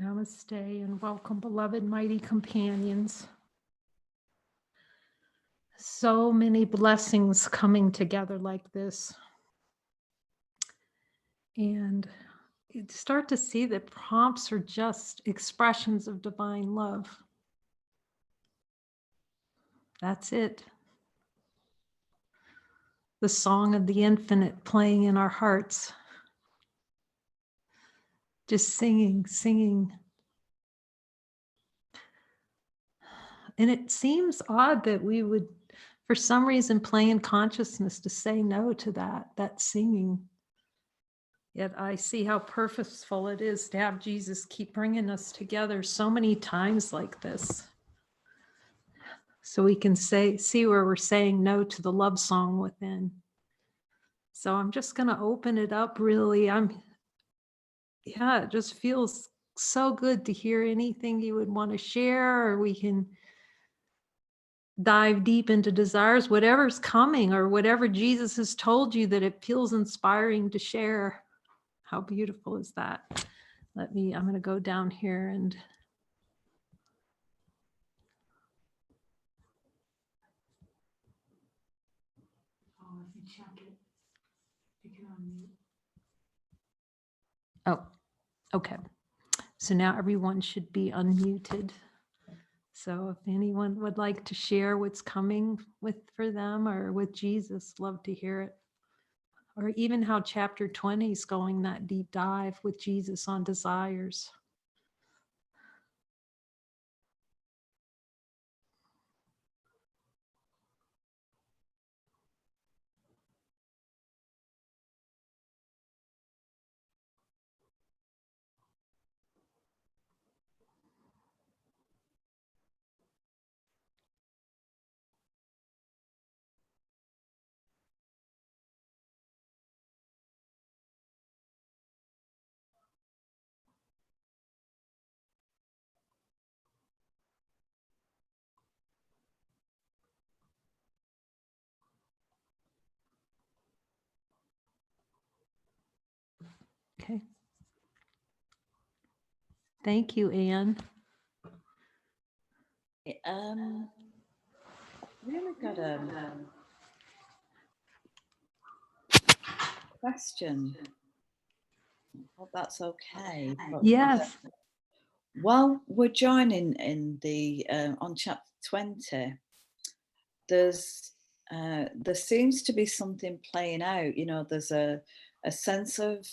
Namaste and welcome, beloved mighty companions. So many blessings coming together like this. And you start to see that prompts are just expressions of divine love. That's it. The song of the infinite playing in our hearts. Just singing, singing. And it seems odd that we would, for some reason, play in consciousness to say no to that singing. Yet I see how purposeful it is to have Jesus keep bringing us together so many times like this. So we can see where we're saying no to the love song within. So I'm just going to open it up really. It just feels so good to hear anything you would want to share, or we can dive deep into desires, whatever's coming or whatever Jesus has told you that it feels inspiring to share. How beautiful is that? I'm going to go down here and if you check it, you can unmute. Oh, okay. So now everyone should be unmuted. So if anyone would like to share what's coming for them or with Jesus, love to hear it. Or even how chapter 20 is going, that deep dive with Jesus on desires. Okay. Thank you, Anne. Really got a question. Hope that's okay. Yes. While we're joining in the on chapter 20, there seems to be something playing out. You know, there's a sense of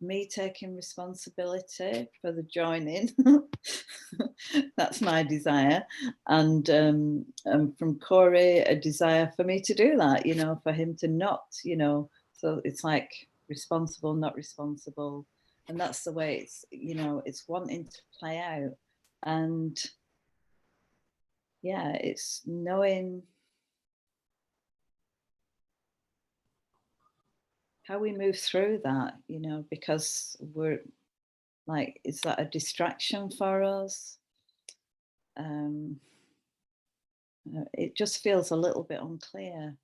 me taking responsibility for the joining. That's my desire, and from Corey, a desire for me to do that. You know, for him to not. You know, so it's like responsible, not responsible, and that's the way it's. You know, it's wanting to play out, and yeah, it's knowing how we move through that, you know, because we're like, is that a distraction for us? It just feels a little bit unclear.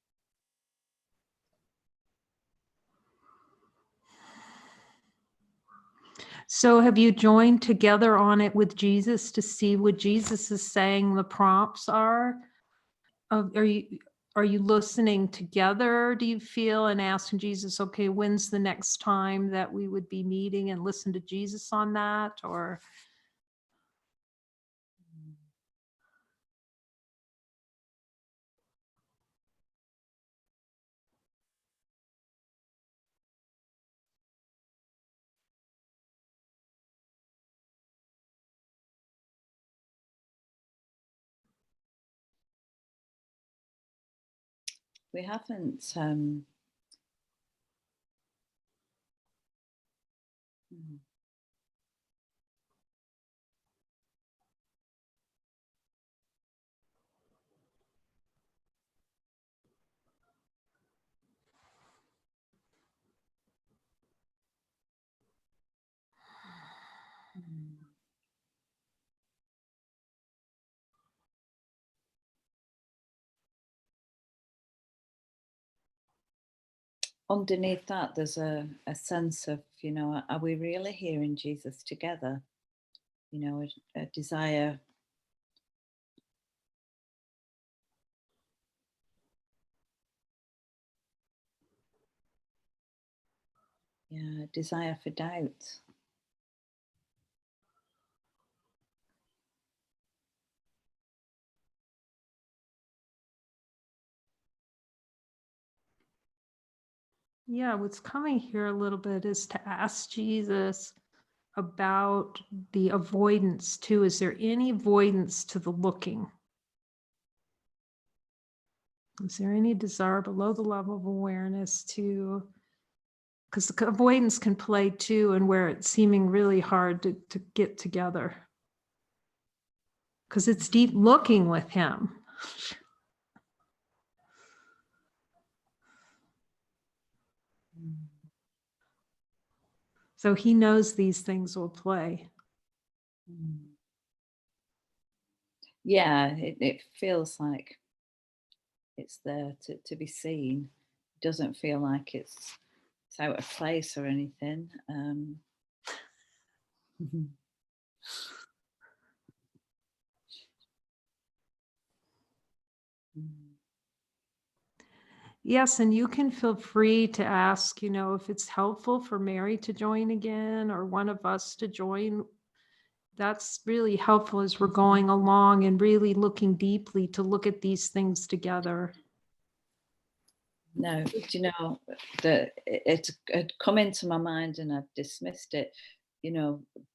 So have you joined together on it with Jesus to see what Jesus is saying the prompts are? Are you listening together, do you feel, and asking Jesus, okay, when's the next time that we would be meeting, and listen to Jesus on that? Or We haven't underneath that, there's a sense of, you know, are we really hearing Jesus together? you know, a desire. Yeah, a desire for doubt. Yeah, what's coming here a little bit is to ask Jesus about the avoidance too. Is there any avoidance to the looking? Is there any desire below the level of awareness to, because the avoidance can play too, and where it's seeming really hard to get together. Because it's deep looking with him. So he knows these things will play. Yeah, it feels like it's there to be seen. It doesn't feel like it's out of place or anything. Yes, and you can feel free to ask, if it's helpful for Mary to join again or one of us to join. That's really helpful as we're going along and really looking deeply to look at these things together. No, do you know that it had come into my mind and I'd dismissed it,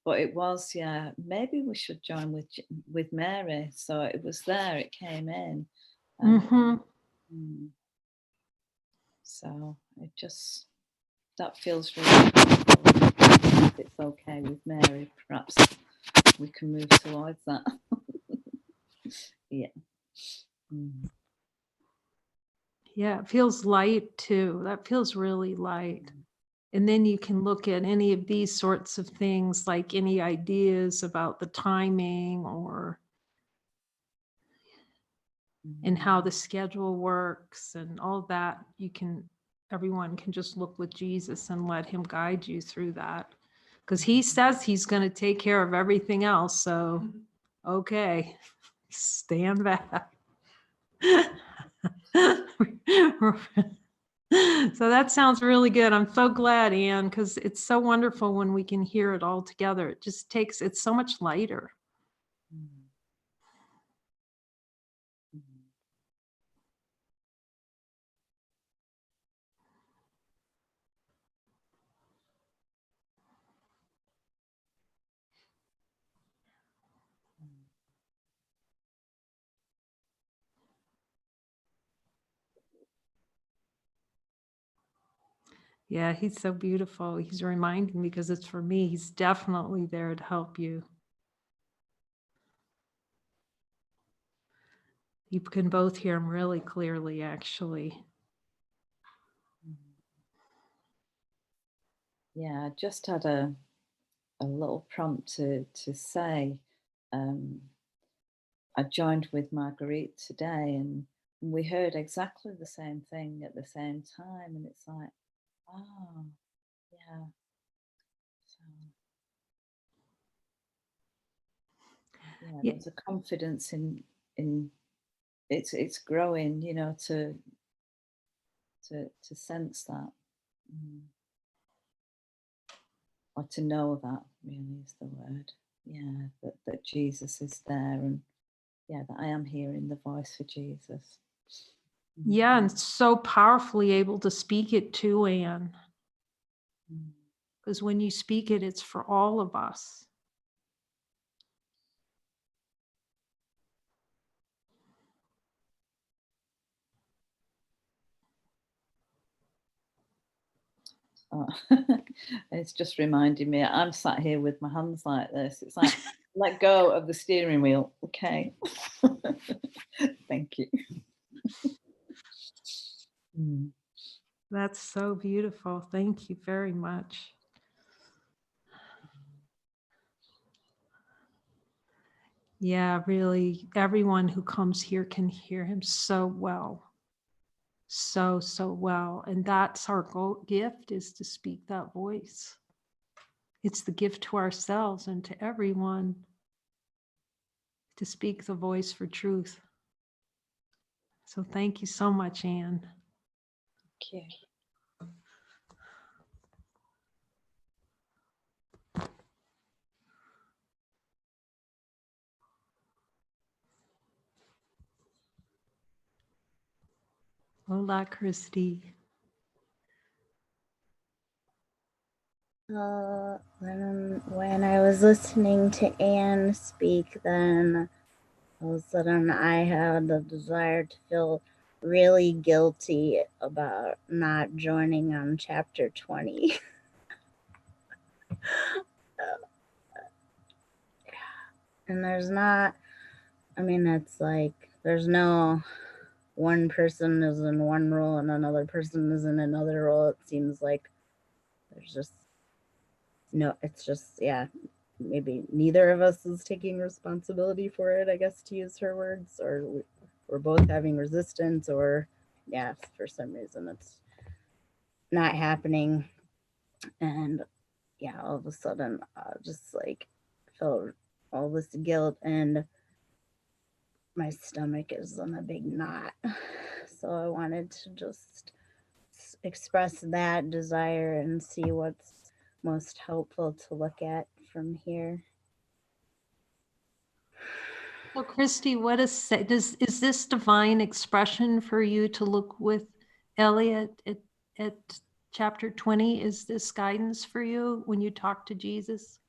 but it was, yeah, maybe we should join with Mary. So it was there, it came in. So it just, that feels really helpful. If it's okay with Mary, perhaps we can move towards that. Yeah. Yeah, it feels light too. That feels really light. And then you can look at any of these sorts of things, like any ideas about the timing or and how the schedule works and all that. Everyone can just look with Jesus and let him guide you through that. Because he says he's going to take care of everything else. So, okay, stand back. So that sounds really good. I'm so glad, Anne, because it's so wonderful when we can hear it all together. It's so much lighter. Yeah, he's so beautiful. He's reminding me because it's for me. He's definitely there to help you. You can both hear him really clearly, actually. Yeah, I just had a little prompt to say. I joined with Marguerite today, and we heard exactly the same thing at the same time, and it's like, oh, yeah. So, yeah, there's a confidence in it's growing, to sense that, or to know that really is the word. Yeah, that Jesus is there, and yeah, that I am hearing the voice for Jesus. Yeah, and so powerfully able to speak it to Anne. Because when you speak it, it's for all of us. Oh, it's just reminding me, I'm sat here with my hands like this. It's like, let go of the steering wheel. Okay. Thank you. That's so beautiful. Thank you very much. Yeah, really, everyone who comes here can hear him so well. So well. And that's our gift, is to speak that voice. It's the gift to ourselves and to everyone to speak the voice for truth. So thank you so much, Anne. Thank you. Hola, Christy. When I was listening to Anne speak, then all of a sudden I had the desire to feel really guilty about not joining on chapter 20. And there's not, I mean, it's like there's no one person is in one role and another person is in another role. It seems like there's just no, it's just, yeah, maybe neither of us is taking responsibility for it, I guess, to use her words, or we're both having resistance, or yeah, for some reason it's not happening. And yeah, all of a sudden just like felt all this guilt, and my stomach is in a big knot. So I wanted to just express that desire and see what's most helpful to look at from here. Well, Christy, what is this divine expression for you to look with Elliot at chapter 20? Is this guidance for you when you talk to Jesus?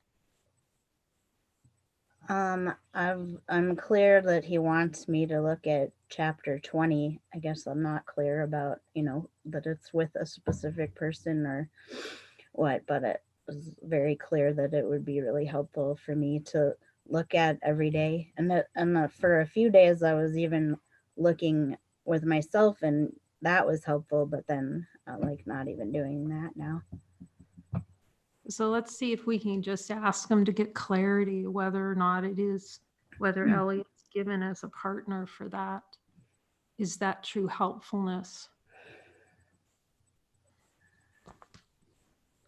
I'm clear that he wants me to look at chapter 20. I guess I'm not clear about, that it's with a specific person or what, but it was very clear that it would be really helpful for me to look at every day. And for a few days I was even looking with myself, and that was helpful, but then like not even doing that now. So let's see if we can just ask him to get clarity whether or not whether Elliot's given as a partner for that. Is that true helpfulness?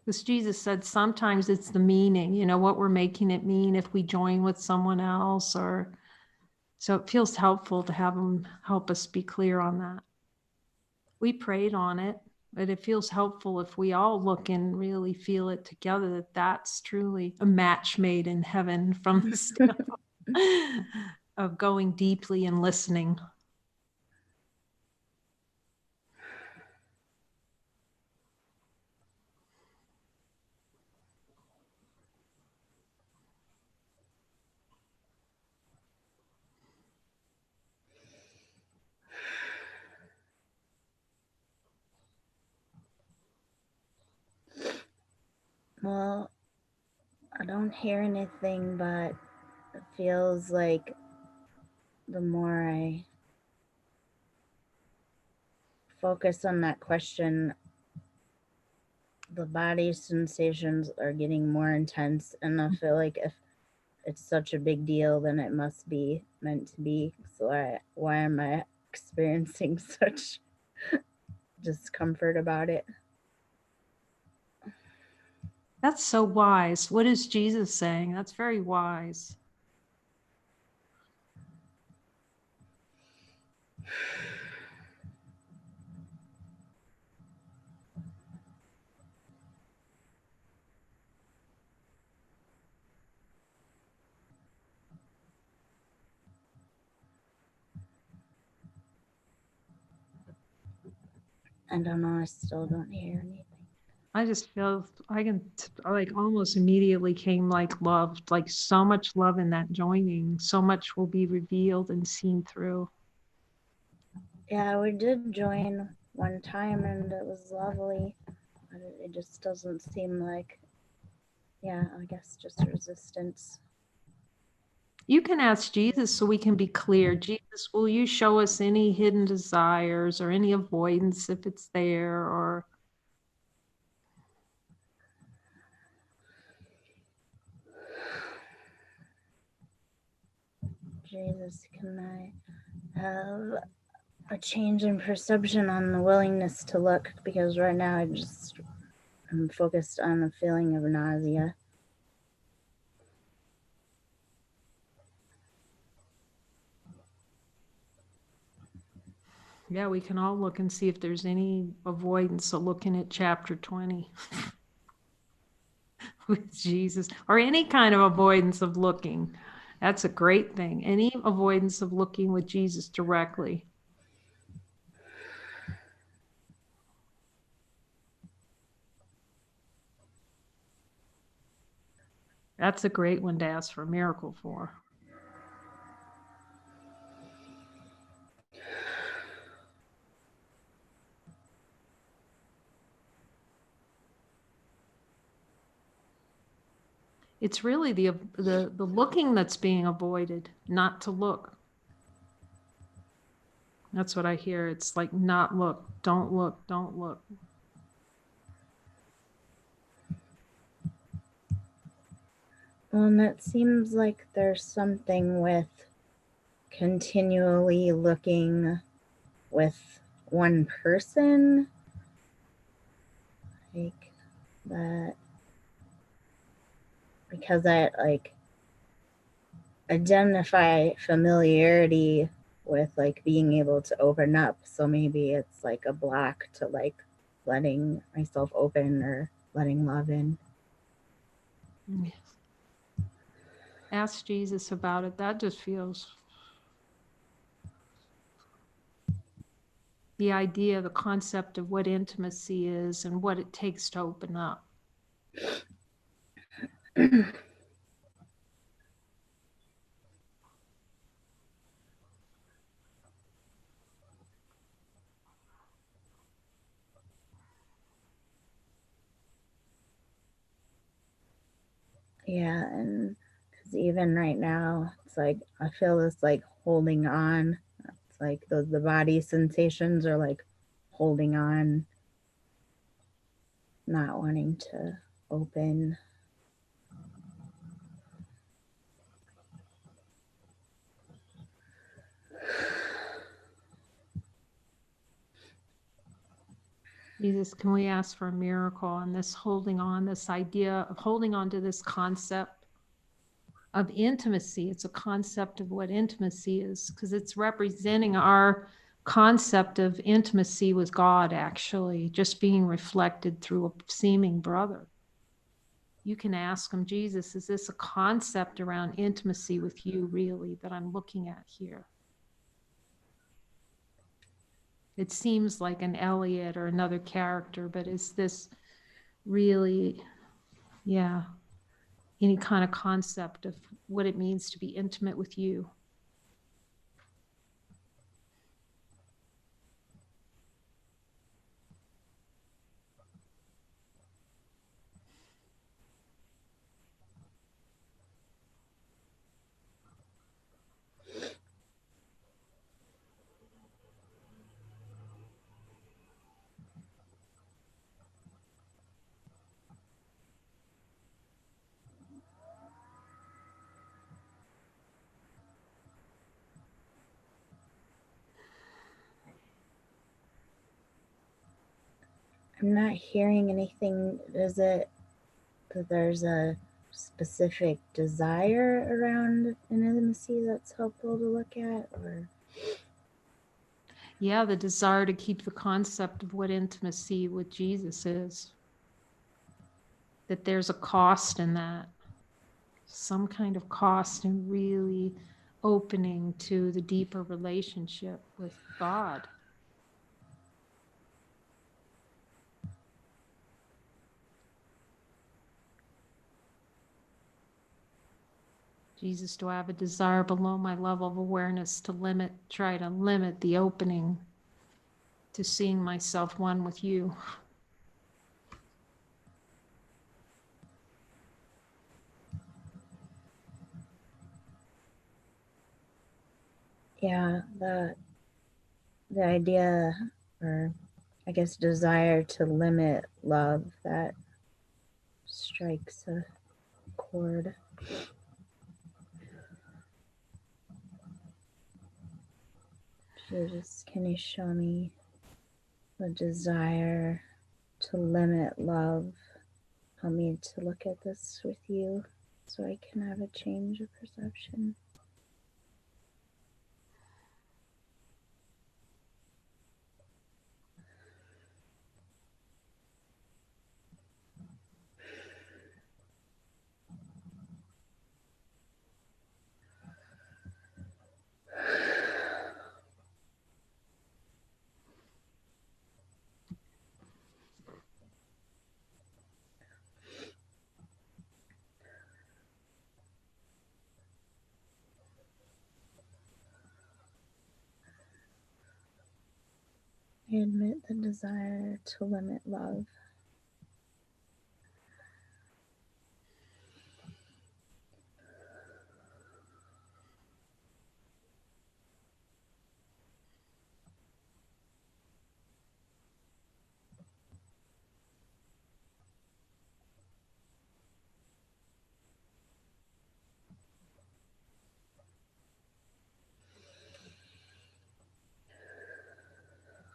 Because Jesus said sometimes it's the meaning, what we're making it mean if we join with someone else, or so it feels helpful to have him help us be clear on that. We prayed on it, but it feels helpful if we all look and really feel it together, that that's truly a match made in heaven from the standpoint of going deeply and listening. Well, I don't hear anything, but it feels like the more I focus on that question, the body sensations are getting more intense, and I feel like if it's such a big deal, then it must be meant to be. So why am I experiencing such discomfort about it? That's so wise. What is Jesus saying? That's very wise. I don't know. I still don't hear anything. I just feel I can like almost immediately came like love, like so much love in that joining. So much will be revealed and seen through. Yeah, we did join one time and it was lovely, but it just doesn't seem like, yeah, I guess just resistance. You can ask Jesus so we can be clear. Jesus, will you show us any hidden desires or any avoidance if it's there, or Jesus, can I have a change in perception on the willingness to look? Because right now I'm focused on the feeling of nausea. Yeah, we can all look and see if there's any avoidance of looking at chapter 20 with Jesus, or any kind of avoidance of looking. That's a great thing. Any avoidance of looking with Jesus directly. That's a great one to ask for a miracle for. It's really the looking that's being avoided, not to look. That's what I hear. It's like, not look, don't look, don't look. Well, and it seems like there's something with continually looking with one person, like that, because I like identify familiarity with like being able to open up. So maybe it's like a block to like letting myself open or letting love in. Yes. Ask Jesus about it. That just feels the idea, the concept of what intimacy is and what it takes to open up. Yeah, and because even right now, it's like I feel this like holding on. It's like the body sensations are like holding on, not wanting to open. Jesus, can we ask for a miracle on this holding on, this idea of holding on to this concept of intimacy? It's a concept of what intimacy is, because it's representing our concept of intimacy with God, actually, just being reflected through a seeming brother. You can ask him, Jesus, is this a concept around intimacy with you, really, that I'm looking at here? It seems like an Elliot or another character, but is this really, yeah, any kind of concept of what it means to be intimate with you? I'm not hearing anything. Is it that there's a specific desire around an intimacy that's helpful to look at, or? Yeah, the desire to keep the concept of what intimacy with Jesus is. That there's a cost in that. Some kind of cost in really opening to the deeper relationship with God. Jesus, do I have a desire below my level of awareness to try to limit the opening to seeing myself one with you? Yeah, the idea, or I guess desire to limit love, that strikes a chord. Jesus, can you show me the desire to limit love? Help me to look at this with you so I can have a change of perception. I admit the desire to limit love.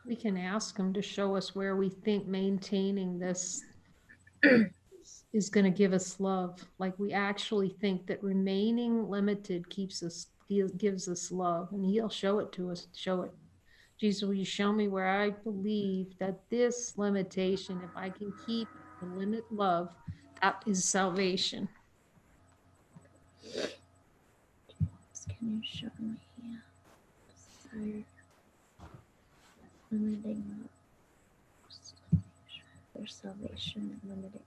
We can ask him to show us where we think maintaining this is going to give us love. Like we actually think that remaining limited gives us love, and he'll show it to us. Show it. Jesus, will you show me where I believe that this limitation, if I can keep the limit love, that is salvation. Can you show me desire limiting love? There's salvation and limiting.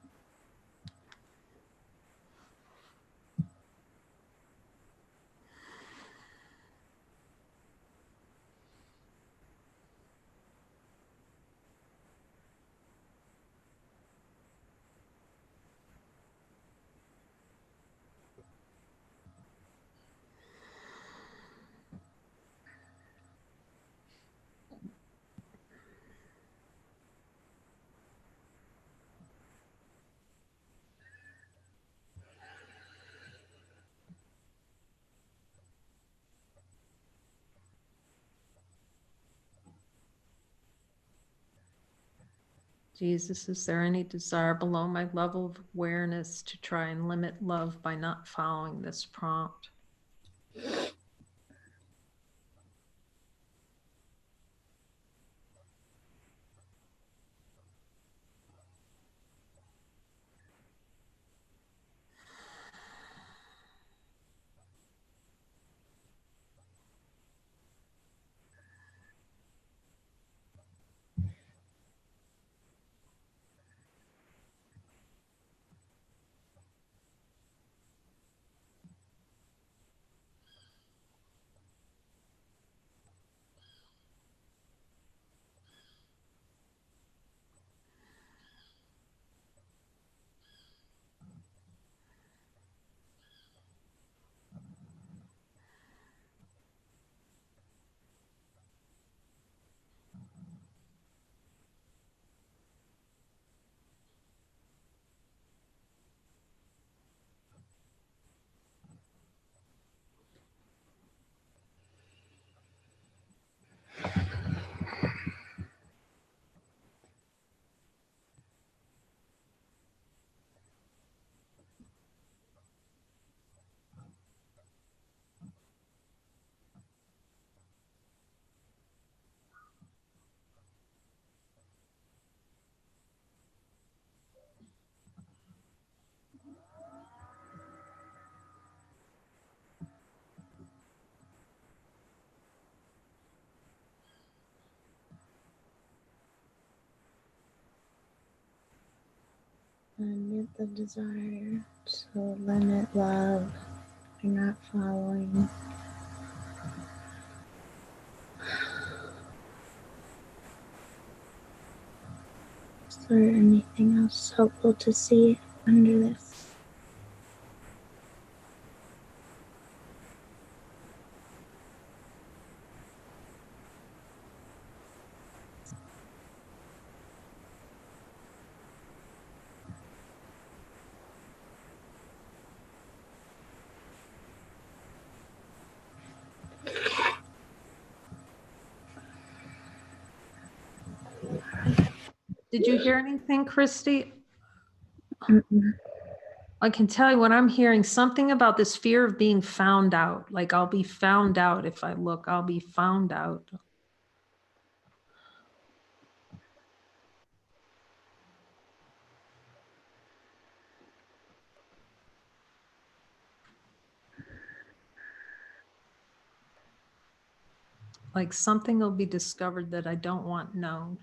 Jesus, is there any desire below my level of awareness to try and limit love by not following this prompt? Admit the desire to limit love. You're not following. Is there anything else helpful to see under this? Did you hear anything, Christy? Mm-mm. I can tell you what I'm hearing, something about this fear of being found out. Like I'll be found out if I look, I'll be found out. Like something will be discovered that I don't want known.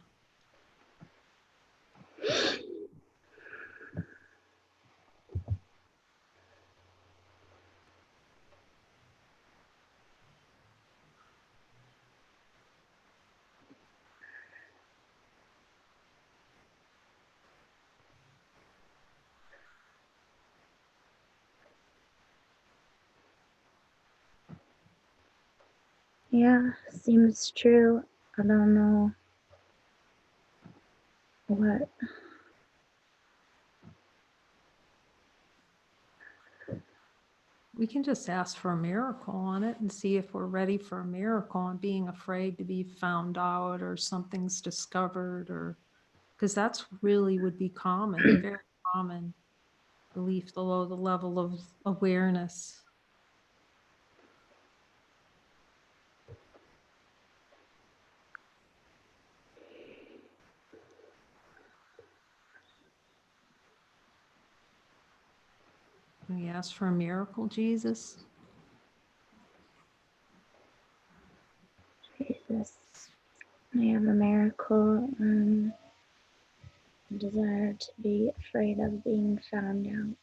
Yeah, seems true. I don't know what. We can just ask for a miracle on it and see if we're ready for a miracle and being afraid to be found out or something's discovered, or because that's really would be common, very common belief below the level of awareness. Can we ask for a miracle, Jesus? Jesus, I have a miracle and desire to be afraid of being found out.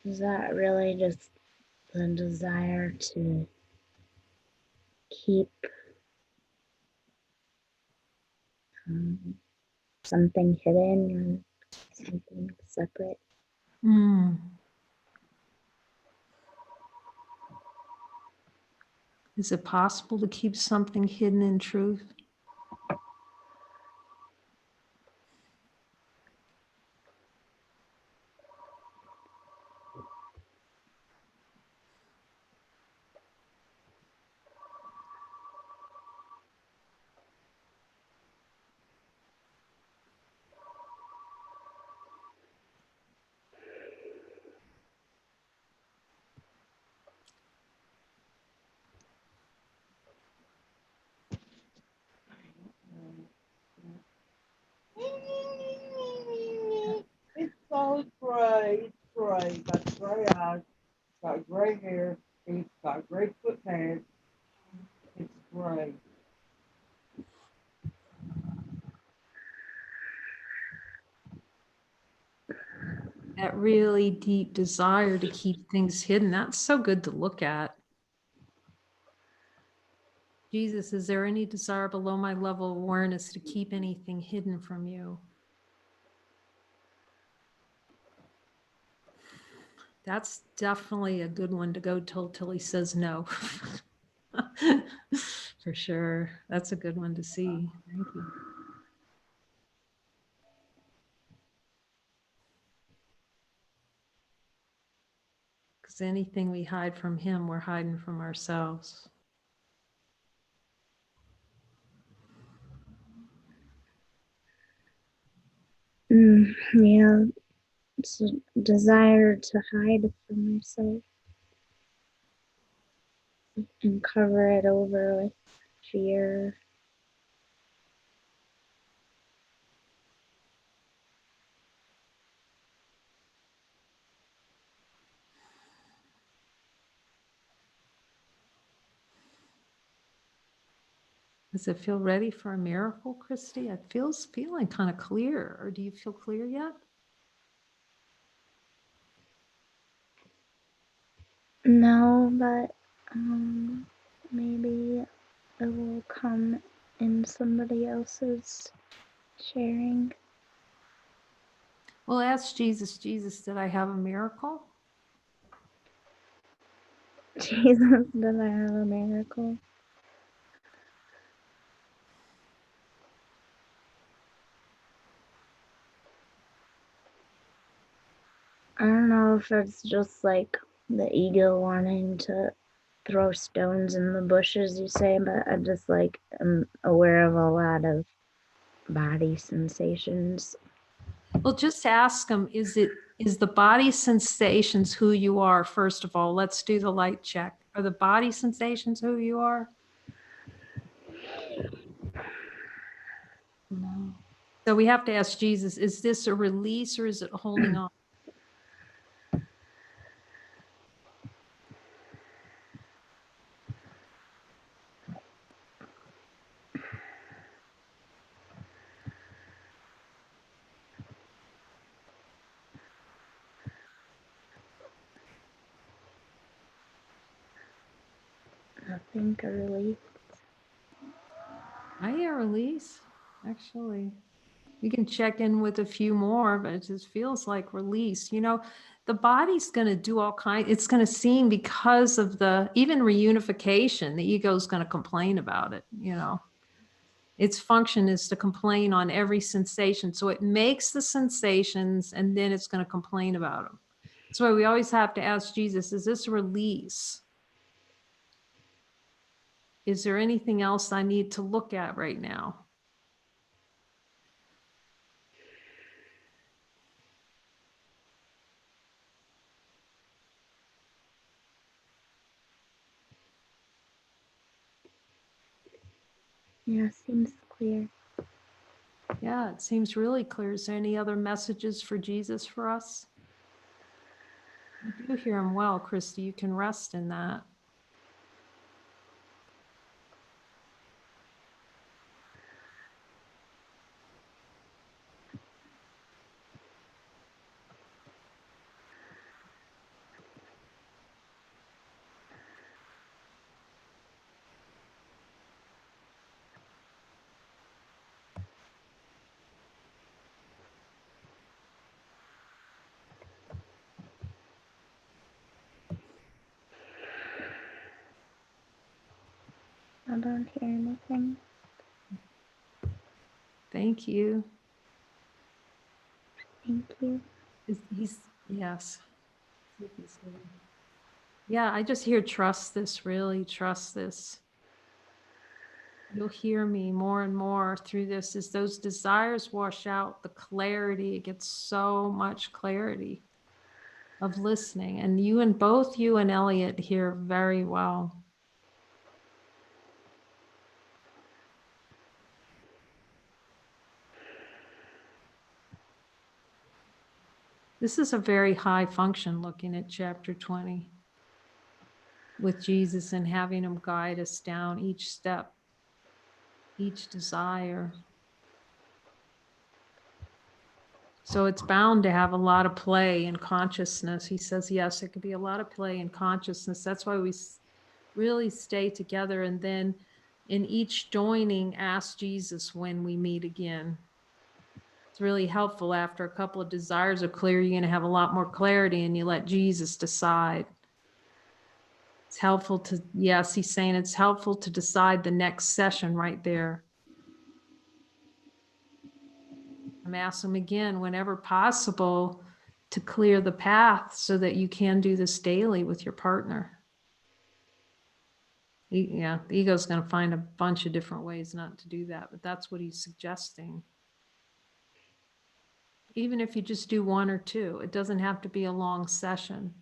Is that really just the desire to keep something hidden or something separate? Mm. Is it possible to keep something hidden in truth? It's so gray. It's gray. Got gray eyes. Got gray hair. It's got gray foot pads. It's gray. That really deep desire to keep things hidden, that's so good to look at. Jesus, is there any desire below my level of awareness to keep anything hidden from you? That's definitely a good one to go till he says no. For sure. That's a good one to see. Thank you. Because anything we hide from him, we're hiding from ourselves. Yeah, it's a desire to hide from myself and cover it over with fear. Does it feel ready for a miracle, Christy? It feels feeling kind of clear. Or do you feel clear yet? No, but maybe it will come in somebody else's sharing. Well, ask Jesus, Jesus, did I have a miracle? Jesus, did I have a miracle? I don't know if it's just like the ego wanting to throw stones in the bushes, you say, but I just like am aware of a lot of body sensations. Well, just ask him, is the body sensations who you are? First of all, let's do the light check. Are the body sensations who you are? No. So we have to ask Jesus, is this a release or is it holding on? think a release. I hear release, actually. We can check in with a few more, but it just feels like release. You know, the body's going to do all kinds, it's going to seem because of the, even reunification, the ego is going to complain about it, you know. Its function is to complain on every sensation. So it makes the sensations and then it's going to complain about them. That's why we always have to ask Jesus, is this a release? Is there anything else I need to look at right now? Yeah, seems clear. Yeah, it seems really clear. Is there any other messages for Jesus for us? You do hear him well, Christy. You can rest in that. I don't hear anything. Thank you. Thank you. Yes. Yeah, I just hear trust this, really trust this. You'll hear me more and more through this as those desires wash out, the clarity, it gets so much clarity of listening. And both you and Elliot hear very well. This is a very high function looking at chapter 20 with Jesus and having him guide us down each step, each desire. So it's bound to have a lot of play in consciousness. He says, yes, there could be a lot of play in consciousness. That's why we really stay together. And then in each joining, ask Jesus when we meet again. It's really helpful after a couple of desires are clear, you're going to have a lot more clarity and you let Jesus decide. It's helpful to, yes, he's saying it's helpful to decide the next session right there. I'm asking him again, whenever possible, to clear the path so that you can do this daily with your partner. Yeah, the ego's going to find a bunch of different ways not to do that, but that's what he's suggesting. Even if you just do one or two, it doesn't have to be a long session.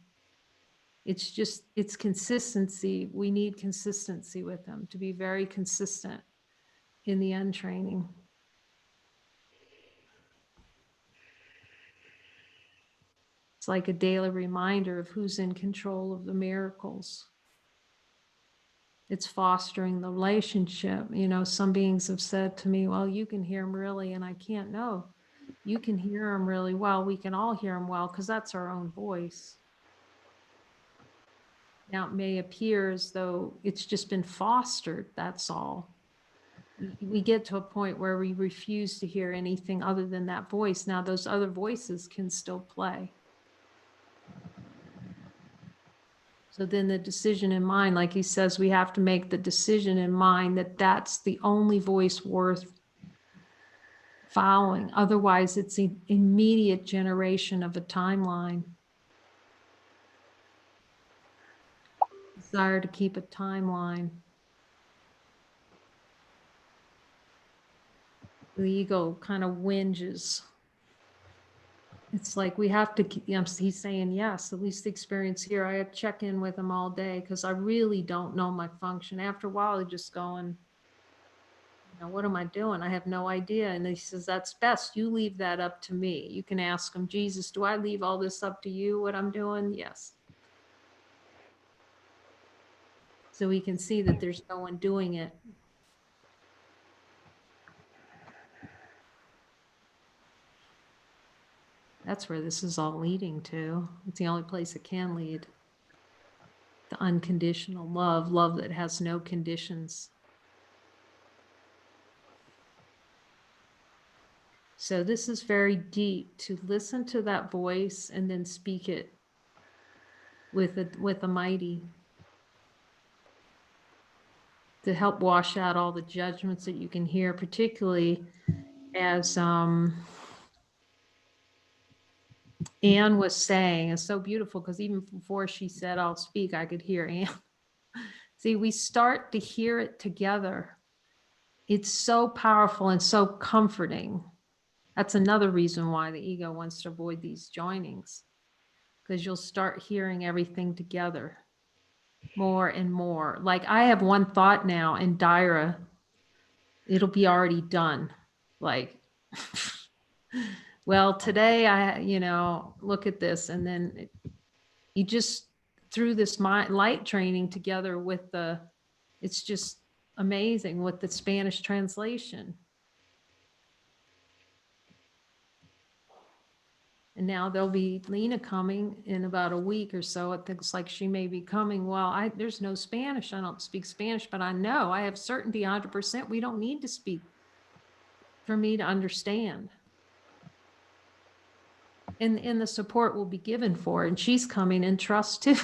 It's consistency. We need consistency with them to be very consistent in the untraining. It's like a daily reminder of who's in control of the miracles. It's fostering the relationship. You know, some beings have said to me, well, you can hear him really, and I can't know. You can hear him really well. We can all hear him well because that's our own voice. Now, it may appear as though it's just been fostered, that's all. We get to a point where we refuse to hear anything other than that voice. Now, those other voices can still play. So then the decision in mind, like he says, we have to make the decision in mind that that's the only voice worth following. Otherwise, it's an immediate generation of a timeline. Desire to keep a timeline. The ego kind of whinges. It's like we have to, he's saying, yes, at least the experience here, I have check in with him all day because I really don't know my function. After a while, I just going, you know, what am I doing? I have no idea. And he says, that's best. You leave that up to me. You can ask him, Jesus, do I leave all this up to you, what I'm doing? Yes. So we can see that there's no one doing it. That's where this is all leading to. It's the only place it can lead. The unconditional love, love that has no conditions. So this is very deep, to listen to that voice and then speak it with a mighty, to help wash out all the judgments that you can hear, particularly as Anne was saying. It's so beautiful, because even before she said, I'll speak, I could hear Anne. See, we start to hear it together. It's so powerful and so comforting. That's another reason why the ego wants to avoid these joinings, because you'll start hearing everything together more and more. Like, I have one thought now in Daira, it'll be already done. Like, well, today look at this. And then you just, through this light training together with it's just amazing with the Spanish translation. And now there'll be Lena coming in about a week or so. It looks like she may be coming. Well, there's no Spanish. I don't speak Spanish, but I know, I have certainty 100%. We don't need to speak for me to understand. And the support will be given for it. And she's coming in trust too.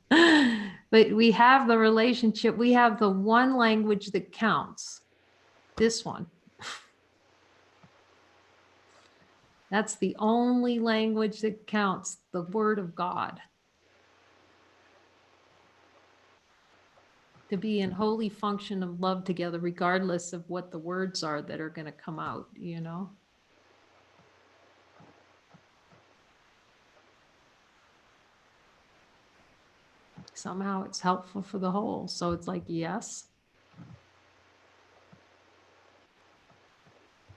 But we have the relationship. We have the one language that counts. This one. That's the only language that counts, the word of God. To be in holy function of love together, regardless of what the words are that are going to come out, Somehow it's helpful for the whole. So it's like, yes.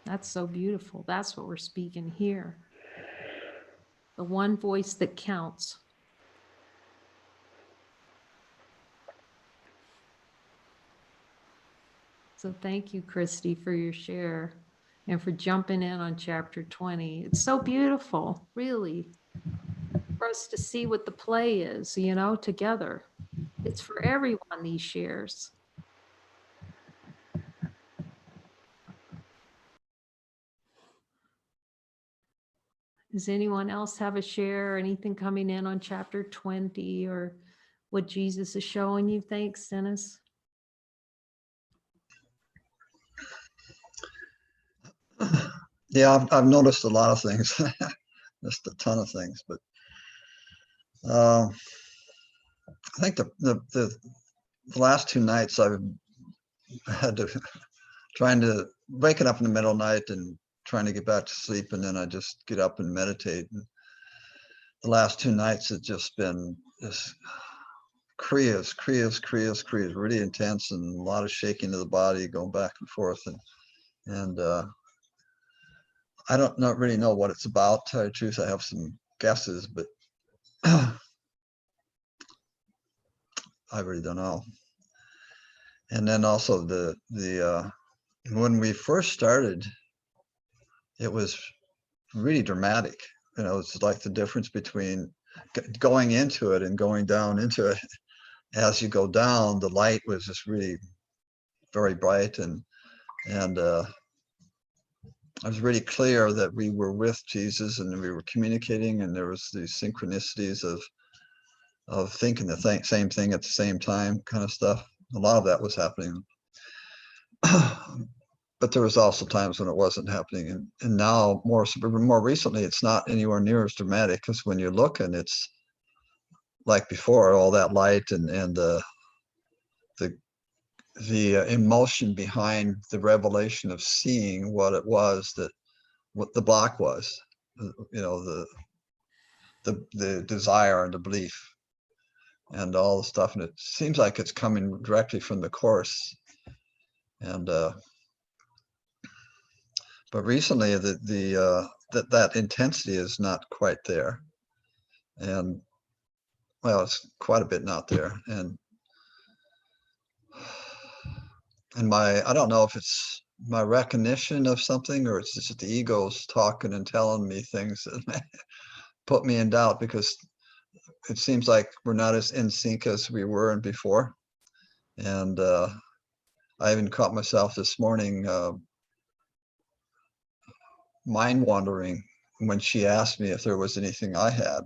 That's so beautiful. That's what we're speaking here. The one voice that counts. So thank you, Christy, for your share and for jumping in on chapter 20. It's so beautiful, really, for us to see what the play is, together. It's for everyone, these shares. Does anyone else have a share or anything coming in on chapter 20 or what Jesus is showing you? Thanks, Dennis. Yeah, I've noticed a lot of things, just a ton of things, but I think the last 2 nights I've had to waking up in the middle of the night and trying to get back to sleep, and then I just get up and meditate. And the last 2 nights it's just been this kriyas, really intense, and a lot of shaking of the body, going back and forth, and I don't really know what it's about. To tell you the truth, I have some guesses, but I really don't know. And then also the when we first started, it was really dramatic. It's like the difference between going into it and going down into it. As you go down, the light was just really very bright, and I was really clear that we were with Jesus and we were communicating, and there was these synchronicities of thinking the same thing at the same time, kind of stuff. A lot of that was happening. But there was also times when it wasn't happening. And now more recently, it's not anywhere near as dramatic, because when you're looking, it's like before, all that light and the emotion behind the revelation of seeing what it was, what the block was, the desire and the belief and all the stuff. And it seems like it's coming directly from the Course. And but recently that intensity is not quite there, and well, it's quite a bit not there. And I don't know if it's my recognition of something, or it's just the ego's talking and telling me things that put me in doubt, because it seems like we're not as in sync as we were before. And I even caught myself this morning mind wandering when she asked me if there was anything I had.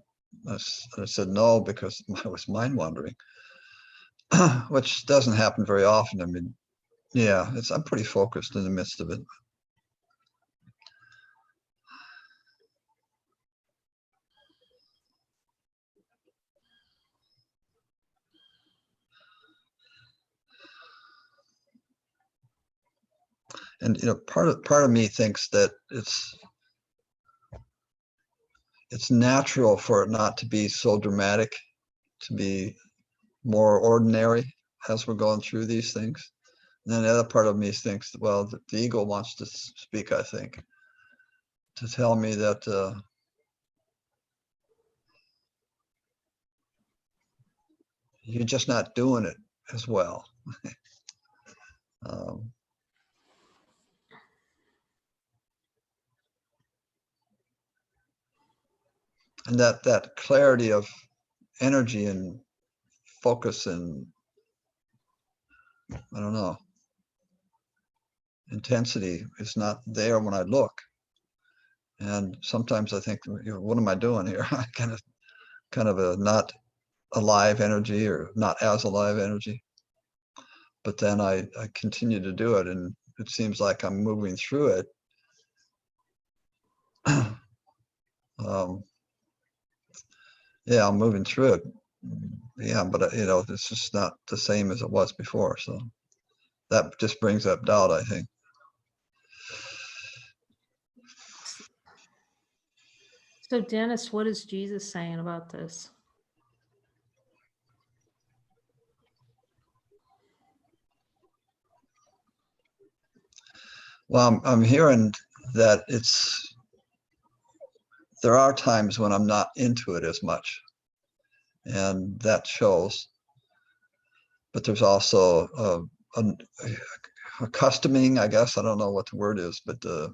I said no, because I was mind wandering, which doesn't happen very often. I mean, yeah, I'm pretty focused in the midst of it. And part of me thinks that it's natural for it not to be so dramatic, to be more ordinary as we're going through these things. And then the other part of me thinks, well, the ego wants to speak, I think, to tell me that you're just not doing it as well. And that clarity of energy and focus and, I don't know, intensity is not there when I look. And sometimes I think, what am I doing here? kind of a not alive energy, or not as alive energy. But then I continue to do it, and it seems like I'm moving through it. Yeah, I'm moving through it. Yeah, but it's just not the same as it was before. So that just brings up doubt, I think. So Dennis, what is Jesus saying about this? Well, I'm hearing that there are times when I'm not into it as much, and that shows. But there's also accustoming, I guess. I don't know what the word is, but the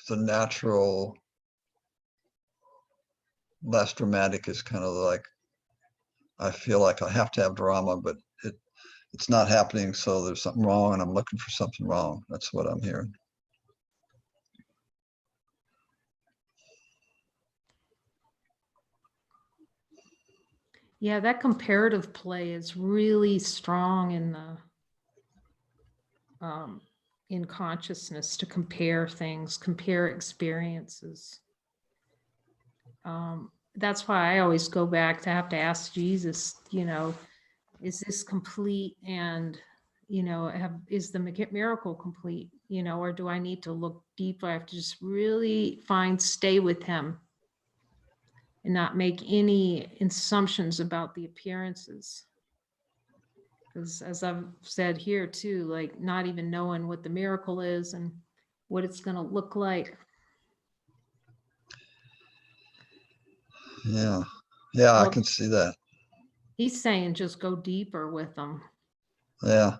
natural, less dramatic is kind of like, I feel like I have to have drama, but it's not happening, so there's something wrong, and I'm looking for something wrong. That's what I'm hearing. Yeah, that comparative play is really strong in consciousness, to compare things, compare experiences. That's why I always go back to have to ask Jesus, is this complete? And, is the miracle complete? Or do I need to look deeper? I have to just really stay with him and not make any assumptions about the appearances. Because as I've said here too, like not even knowing what the miracle is and what it's going to look like. Yeah, I can see that. He's saying just go deeper with them. Yeah.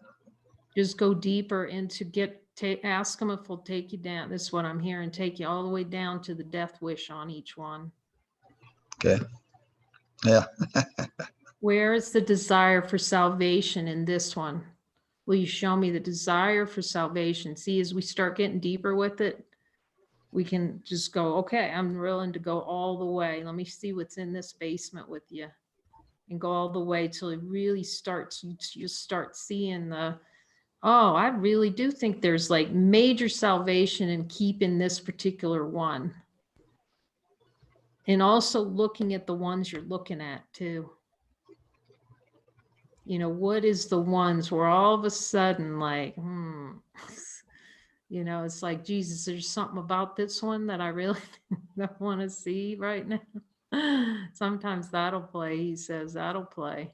Just go deeper into ask him if he'll take you down. This is what I'm hearing, take you all the way down to the death wish on each one. Okay. Yeah. Where is the desire for salvation in this one? Will you show me the desire for salvation? See, as we start getting deeper with it, we can just go, okay, I'm willing to go all the way. Let me see what's in this basement with you, and go all the way till it really starts, you start seeing I really do think there's like major salvation in keeping this particular one. And also looking at the ones you're looking at too. What is the ones where all of a sudden like, it's like, Jesus, there's something about this one that I really don't want to see right now. Sometimes that'll play, he says, that'll play.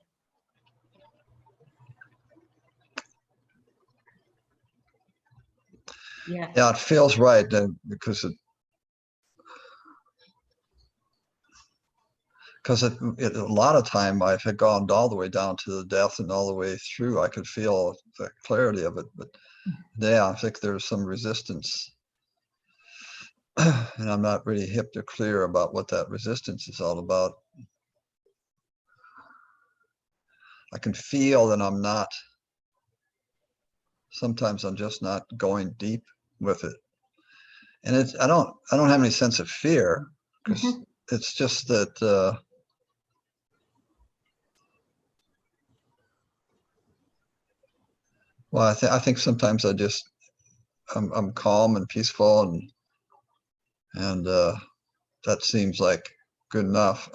Yeah. Yeah, it feels right, because a lot of time I had gone all the way down to the death and all the way through. I could feel the clarity of it, but yeah, I think there's some resistance, and I'm not really hip to clear about what that resistance is all about. I can feel that I'm not, sometimes I'm just not going deep with it. And it's, I don't have any sense of fear, because it's just that, well, I think sometimes I'm calm and peaceful, and that seems like good enough.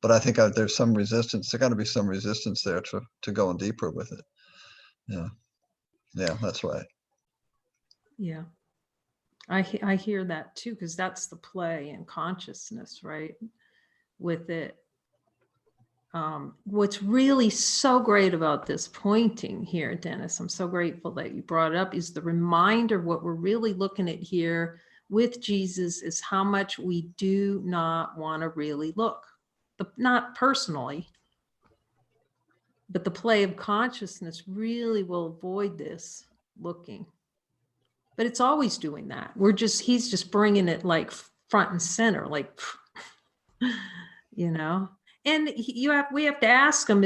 But I think there's some resistance. There got to be some resistance there to going deeper with it. Yeah, yeah, that's right. Yeah. I hear that too, because that's the play in consciousness, right? With it. What's really so great about this pointing here, Dennis, I'm so grateful that you brought it up, is the reminder what we're really looking at here with Jesus is how much we do not want to really look. Not personally, but the play of consciousness really will avoid this looking. But it's always doing that. He's just bringing it like front and center, like, you know. And we have to ask him,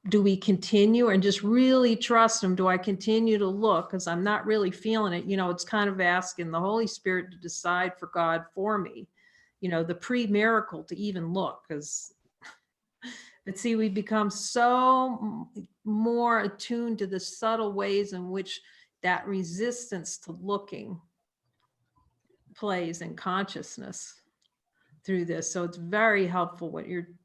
do we continue and just really trust him? Do I continue to look? Because I'm not really feeling it. You know, it's kind of asking the Holy Spirit to decide for God for me, you know, the pre-miracle to even look. But see, we become so more attuned to the subtle ways in which that resistance to looking plays in consciousness through this. So it's very helpful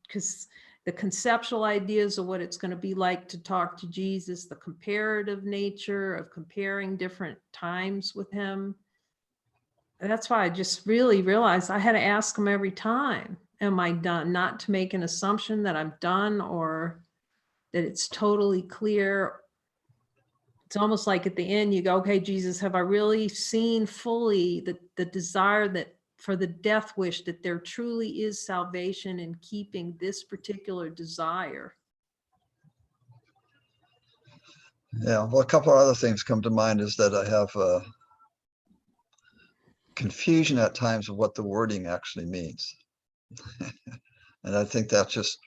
because the conceptual ideas of what it's going to be like to talk to Jesus, the comparative nature of comparing different times with him. And that's why I just really realized I had to ask him every time, am I done? Not to make an assumption that I'm done or that it's totally clear. It's almost like at the end you go, okay, Jesus, have I really seen fully the desire that for the death wish, that there truly is salvation in keeping this particular desire? Yeah, well, a couple of other things come to mind is that I have confusion at times of what the wording actually means. And I think that's just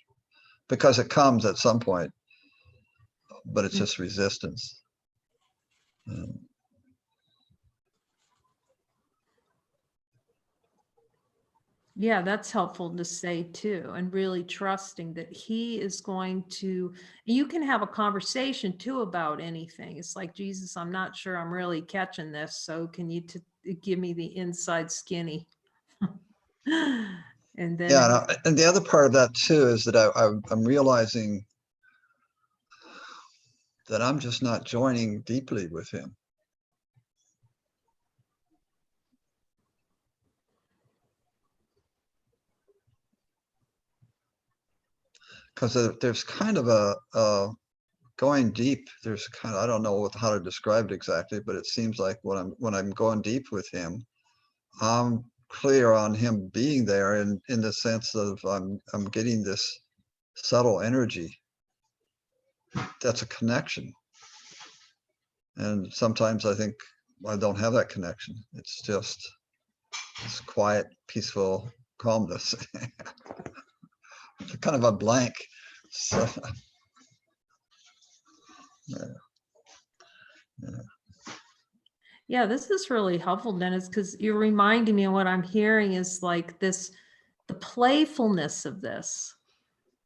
because it comes at some point, but it's just resistance. Yeah, that's helpful to say too, and really trusting that he is going to, you can have a conversation too about anything. It's like, Jesus, I'm not sure I'm really catching this. So can you give me the inside skinny? And then, yeah, and the other part of that too is that I'm realizing that I'm just not joining deeply with him. Because there's kind of a going deep. There's kind of, I don't know how to describe it exactly, but it seems like when I'm going deep with him, I'm clear on him being there, in the sense of I'm getting this subtle energy that's a connection. And sometimes I think I don't have that connection. It's just this quiet, peaceful calmness. It's kind of a blank. So, yeah, this is really helpful, Dennis, because you're reminding me of what I'm hearing is like the playfulness of this.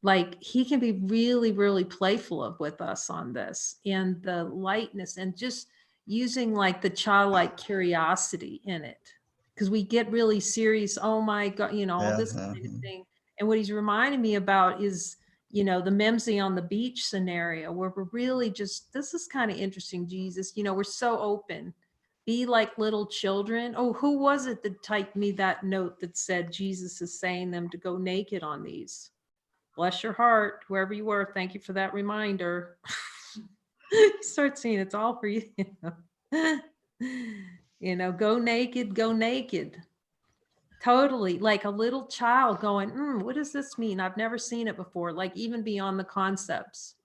Like he can be really, really playful with us on this, and the lightness, and just using like the childlike curiosity in it. Because we get really serious, oh my God, you know, all this kind of thing. And what he's reminding me about is, you know, the Memsey on the beach scenario where we're really just, this is kind of interesting, Jesus, you know, we're so open. Be like little children. Oh, who was it that typed me that note that said Jesus is saying them to go naked on these? Bless your heart, whoever you were. Thank you for that reminder. You start seeing it's all for you. You know, go naked, go naked. Totally, like a little child going, what does this mean? I've never seen it before, like even beyond the concepts.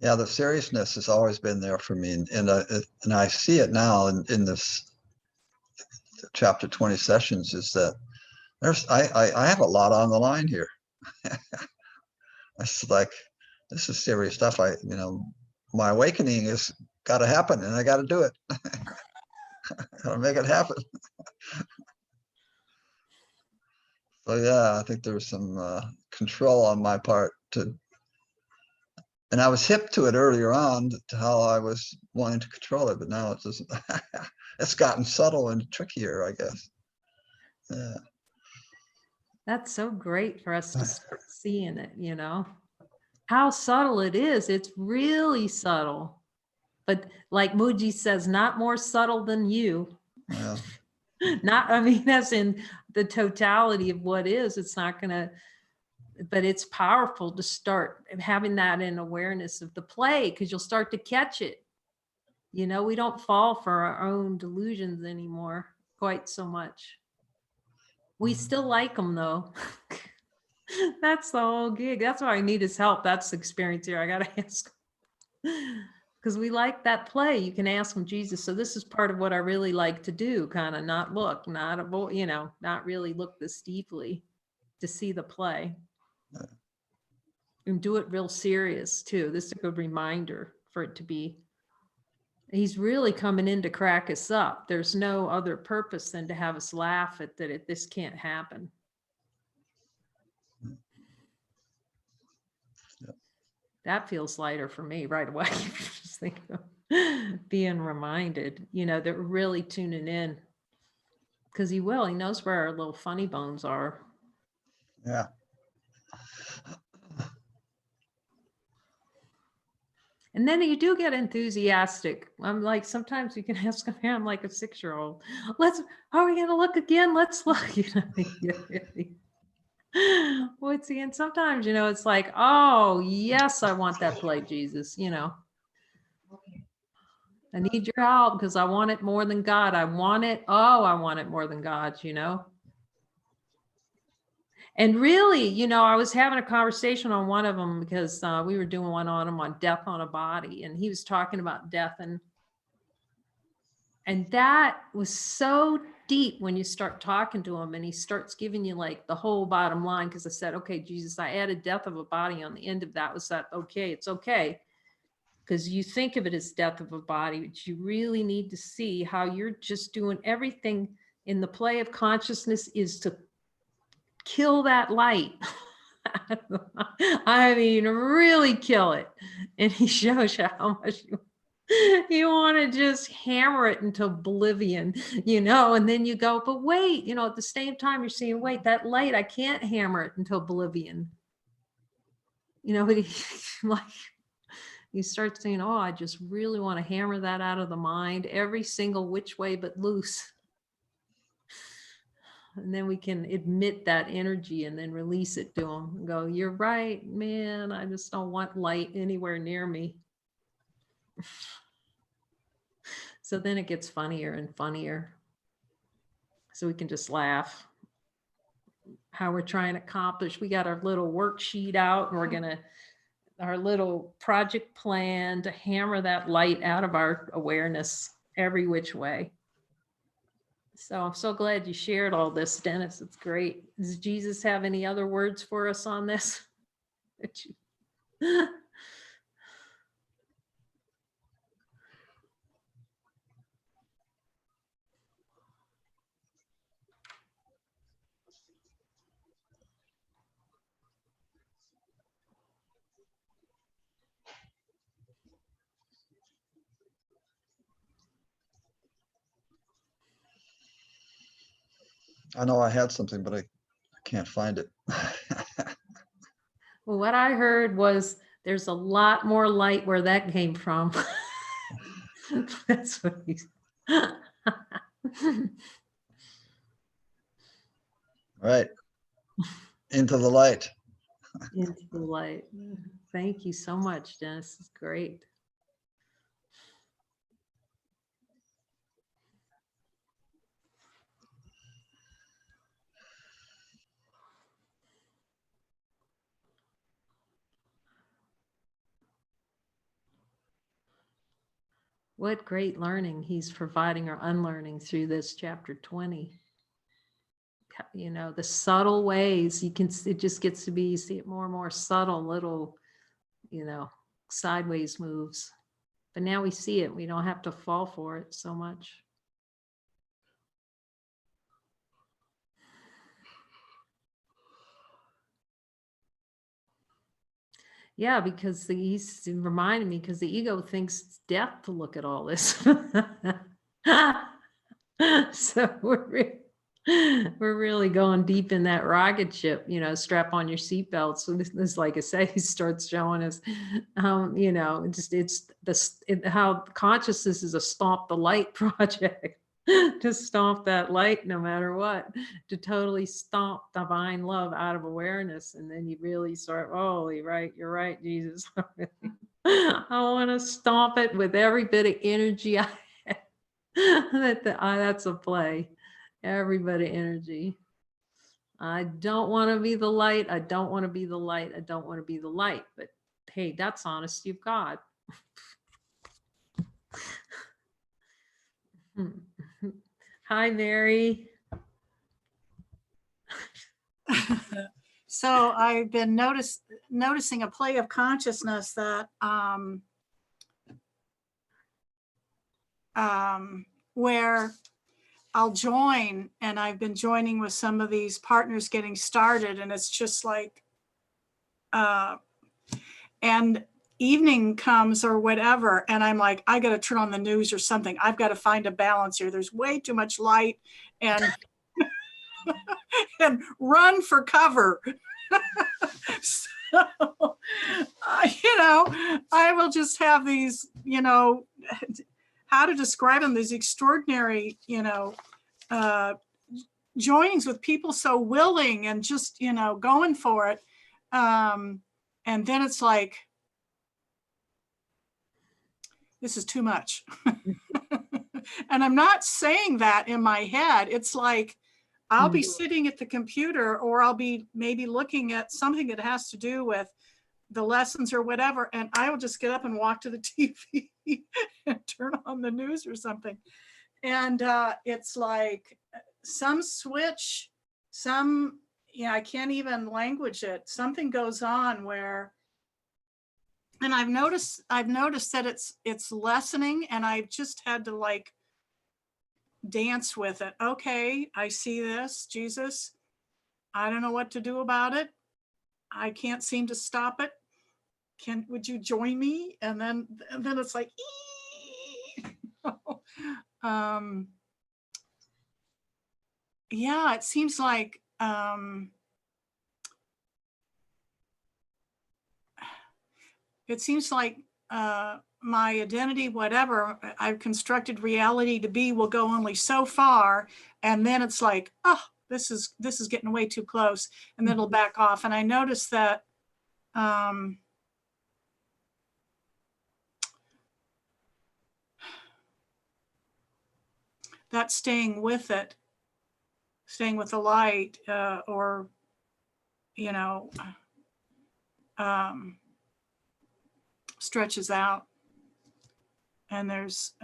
yeah, the seriousness has always been there for me, and I see it now in this chapter 20 sessions, is that I have a lot on the line here. I was like, this is serious stuff. My awakening is got to happen, and I got to do it. Got to make it happen. So yeah, I think there was some control on my part and I was hip to it earlier on, to how I was wanting to control it, but now it's just it's gotten subtle and trickier, I guess. Yeah. That's so great for us to start seeing it, how subtle it is. It's really subtle. But like Muji says, not more subtle than you. Yeah. Not, I mean, as in the totality of what is, it's not going to, but it's powerful to start having that in awareness of the play, because you'll start to catch it. We don't fall for our own delusions anymore quite so much. We still like them though. That's the whole gig. That's why I need his help. That's the experience here. I got to ask. Because we like that play. You can ask him, Jesus. So this is part of what I really like to do, kind of not look, not avoid, not really look this deeply, to see the play. And do it real serious too. This is a good reminder for it to be. He's really coming in to crack us up. There's no other purpose than to have us laugh at that. This can't happen. That feels lighter for me right away. Just think of being reminded, that we're really tuning in, because he knows where our little funny bones are. Yeah. And then you do get enthusiastic. I'm like, sometimes you can ask me, I'm like a 6-year-old. Are we going to look again? Let's look. And sometimes, it's like, oh, yes, I want that play, Jesus. I need your help because I want it more than God. I want it. Oh, I want it more than God, And really, I was having a conversation on one of them because we were doing one on him on death on a body. And he was talking about death. And that was so deep when you start talking to him and he starts giving you like the whole bottom line. Because I said, okay, Jesus, I added death of a body on the end of that. Was that okay? It's okay. Because you think of it as death of a body, but you really need to see how you're just doing everything in the play of consciousness is to kill that light. I mean, really kill it. And he shows you how much you want to just hammer it into oblivion, and then you go, but wait, at the same time you're saying, wait, that light, I can't hammer it into oblivion. But like, you start saying, oh, I just really want to hammer that out of the mind, every single which way but loose. And then we can admit that energy and then release it to them and go, you're right, man. I just don't want light anywhere near me. So then it gets funnier and funnier. So we can just laugh. How we're trying to accomplish. We got our little worksheet out and our little project plan to hammer that light out of our awareness every which way. So I'm so glad you shared all this, Dennis. It's great. Does Jesus have any other words for us on this? I know I had something, but I can't find it. Well, what I heard was there's a lot more light where that came from. That's what he said. Right. Into the light. Into the light. Thank you so much, Dennis. It's great. What great learning he's providing or unlearning through this chapter 20. the subtle ways it just gets to be, you see it more and more subtle little, sideways moves. But now we see it. We don't have to fall for it so much. Yeah, because he's reminded me, because the ego thinks it's death to look at all this. So we're really going deep in that rocket ship, strap on your seatbelt. So this, like I say, he starts showing us, how consciousness is a stomp the light project. To stomp that light no matter what, to totally stomp divine love out of awareness. And then you really start, you're right, Jesus. I want to stomp it with every bit of energy I have. That's a play. Every bit of energy. I don't want to be the light. I don't want to be the light. I don't want to be the light. But hey, that's honesty of God. Hi, Mary. So I've been noticing a play of consciousness that where I'll join, and I've been joining with some of these partners getting started, and it's just like, and evening comes or whatever, and I'm like, I got to turn on the news or something. I've got to find a balance here. There's way too much light, and and run for cover. So, I will just have these, how to describe them, these extraordinary, joinings with people so willing and just, going for it. And then it's like, this is too much. And I'm not saying that in my head. It's like, I'll be sitting at the computer, or I'll be maybe looking at something that has to do with the lessons or whatever, and I will just get up and walk to the TV and turn on the news or something. And it's like some switch, I can't even language it. Something goes on where, and I've noticed that it's lessening, and I've just had to like dance with it. Okay, I see this, Jesus. I don't know what to do about it. I can't seem to stop it. Would you join me? And then it's like, yeah, it seems like my identity, whatever I've constructed reality to be, will go only so far, and then it's like, this is getting way too close, and then it'll back off. And I noticed that that staying with it, staying with the light, or stretches out. And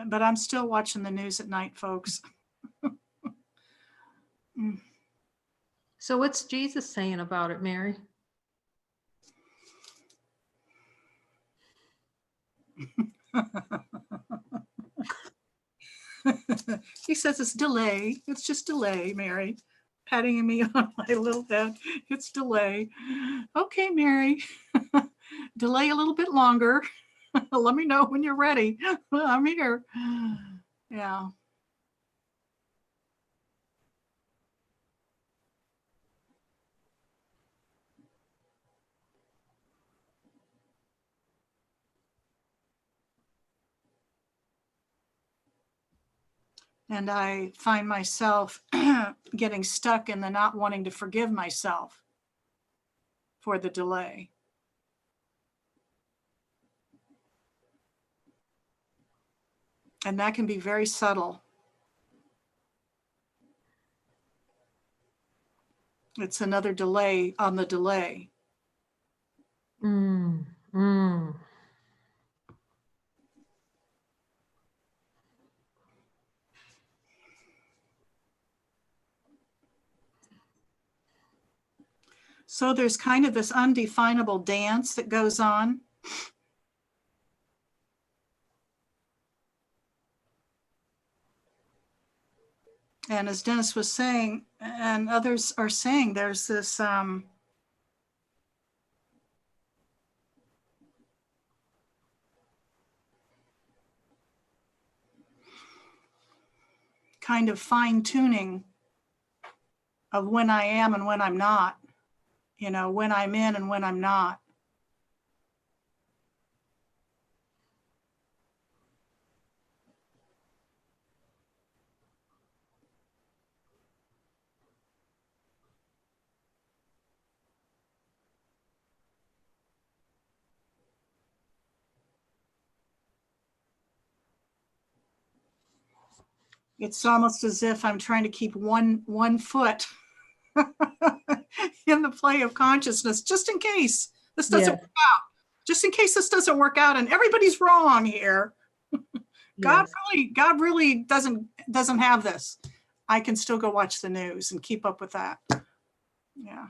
but I'm still watching the news at night, folks. So what's Jesus saying about it, Mary? He says it's delay. It's just delay, Mary. Patting me on my little head. It's delay. Okay, Mary. Delay a little bit longer. Let me know when you're ready. I'm here. Yeah. And I find myself getting stuck in the not wanting to forgive myself for the delay. And that can be very subtle. It's another delay on the delay. So there's kind of this undefinable dance that goes on. And as Dennis was saying, and others are saying, there's this kind of fine tuning of when I am and when I'm not, you know, when I'm in and when I'm not. It's almost as if I'm trying to keep one foot in the play of consciousness, just in case this doesn't Yes. work out. Just in case this doesn't work out and everybody's wrong here. God really doesn't have this. I can still go watch the news and keep up with that. Yeah.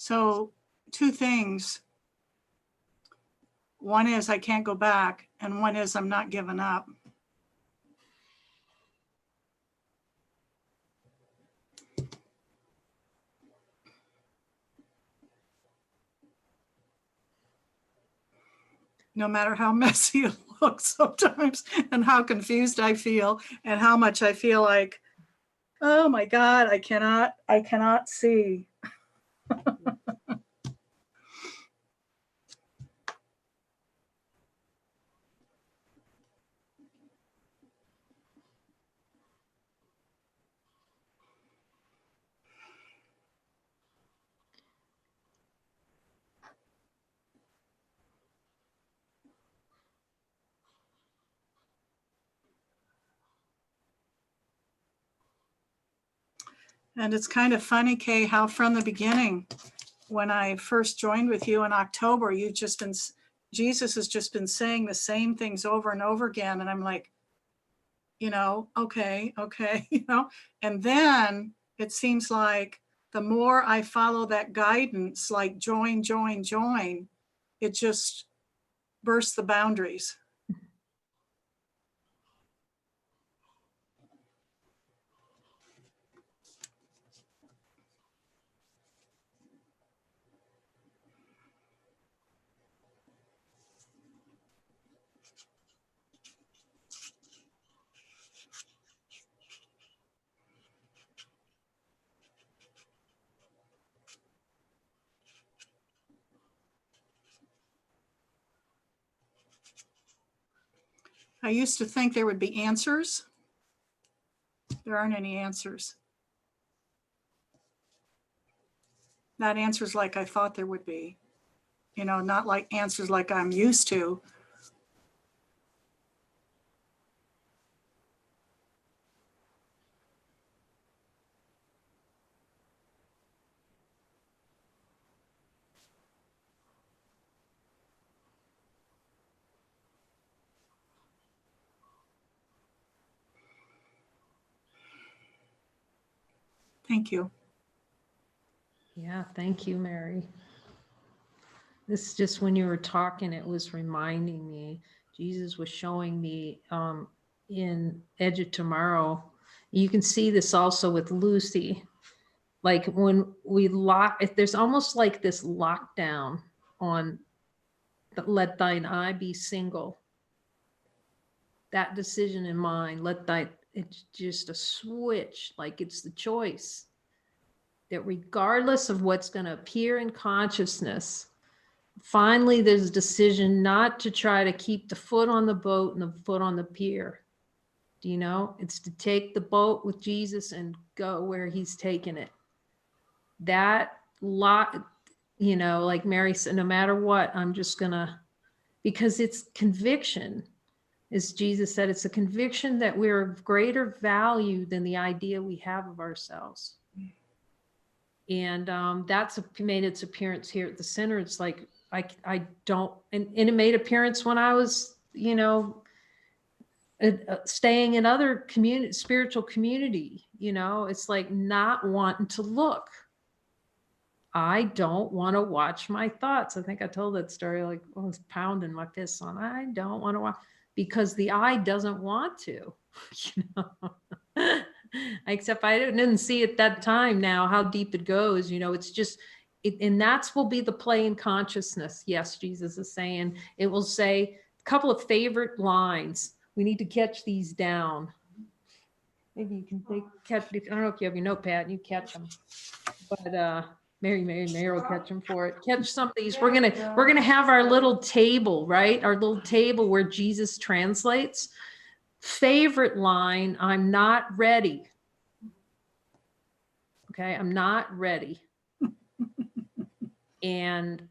So two things. One is I can't go back, and one is I'm not giving up. No matter how messy it looks sometimes, and how confused I feel, and how much I feel like, oh my God, I cannot see. And it's kind of funny, Kay, how from the beginning, when I first joined with you in October, Jesus has just been saying the same things over and over again. And I'm like, you know, okay, you know, and then it seems like the more I follow that guidance, like join, it just bursts the boundaries. I used to think there would be answers. There aren't any answers. Not answers like I thought there would be. You know, not like answers like I'm used to. Thank you. Yeah, thank you, Mary. This is just when you were talking, it was reminding me, Jesus was showing me in Edge of Tomorrow. You can see this also with Lucy. Like when we there's almost like this lockdown on let thine eye be single. That decision in mind, it's just a switch, like it's the choice. That regardless of what's going to appear in consciousness, finally there's a decision not to try to keep the foot on the boat and the foot on the pier. Do you know? It's to take the boat with Jesus and go where he's taking it. That lot, you know, like Mary said, no matter what, I'm just gonna, because it's conviction. As Jesus said, it's a conviction that we're of greater value than the idea we have of ourselves. And that's made its appearance here at the center. It's like, I don't, and it made appearance when I was, you know, staying in other spiritual community, you know, it's like not wanting to look. I don't want to watch my thoughts. I think I told that story, like, I was pounding my fists on, I don't want to watch, because the eye doesn't want to, you know. Except I didn't see at that time now how deep it goes, you know, it's just, and that's will be the play in consciousness. Yes, Jesus is saying, it will say a couple of favorite lines. We need to catch these down. Maybe you can catch, I don't know if you have your notepad, you catch them. But Mary will catch them for it. Catch some of these. We're gonna have our little table, right? Our little table where Jesus translates. Favorite line, I'm not ready. Okay, I'm not ready. And,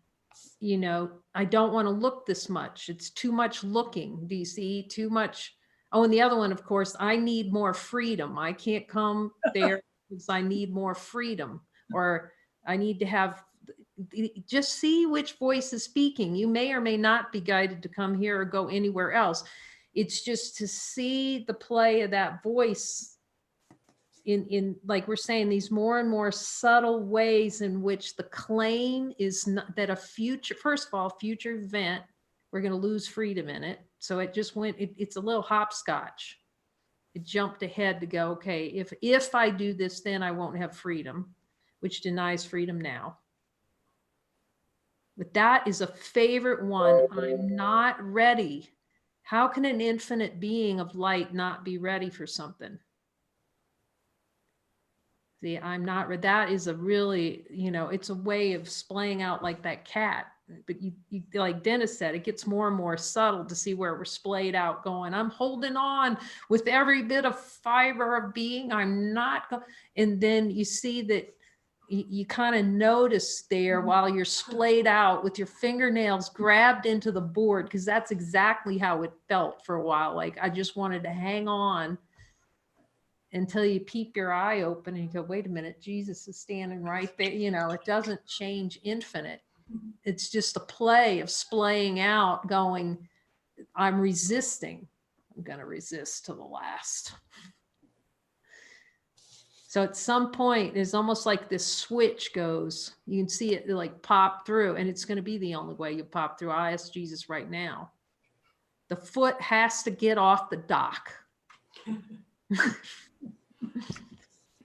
you know, I don't want to look this much. It's too much looking. Do you see? Too much. Oh, and the other one, of course, I need more freedom. I can't come there because I need more freedom, or I need to have, just see which voice is speaking. You may or may not be guided to come here or go anywhere else. It's just to see the play of that voice in like we're saying, these more and more subtle ways in which the claim is not, that a future, first of all, future event, we're going to lose freedom in it. So it just went, it's a little hopscotch. It jumped ahead to go, okay, if I do this, then I won't have freedom, which denies freedom now. But that is a favorite one. I'm not ready. How can an infinite being of light not be ready for something? See, I'm not ready. That is a really, you know, it's a way of splaying out like that cat. But you like Dennis said, it gets more and more subtle to see where we're splayed out going, I'm holding on with every bit of fiber of being. I'm not, and then you see that you kind of notice there while you're splayed out with your fingernails grabbed into the board, because that's exactly how it felt for a while. Like I just wanted to hang on until you peep your eye open and you go, wait a minute, Jesus is standing right there. You know, it doesn't change infinite. It's just a play of splaying out going, I'm resisting. I'm going to resist to the last. So at some point, it's almost like this switch goes, you can see it like pop through, and it's going to be the only way you pop through. I ask Jesus right now. The foot has to get off the dock.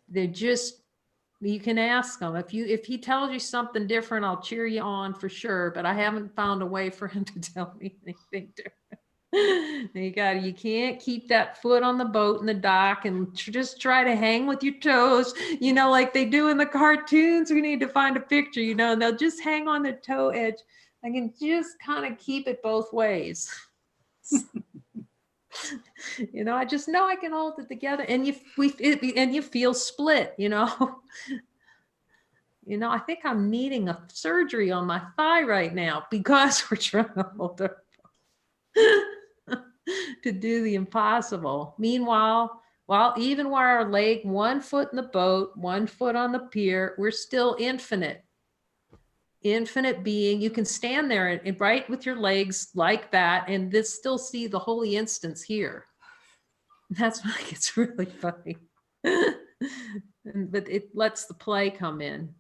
They're just, you can ask him. If he tells you something different, I'll cheer you on for sure, but I haven't found a way for him to tell me anything different. You can't keep that foot on the boat in the dock and just try to hang with your toes, you know, like they do in the cartoons. We need to find a picture, you know, and they'll just hang on the toe edge. I can just kind of keep it both ways. You know, I just know I can hold it together, and you feel split, you know. You know, I think I'm needing a surgery on my thigh right now because we're trying to hold her to do the impossible. Meanwhile, even while our leg, one foot in the boat, one foot on the pier, we're still infinite being. You can stand there and right with your legs like that and this still see the holy instance here. That's why it's really funny. But it lets the play come in.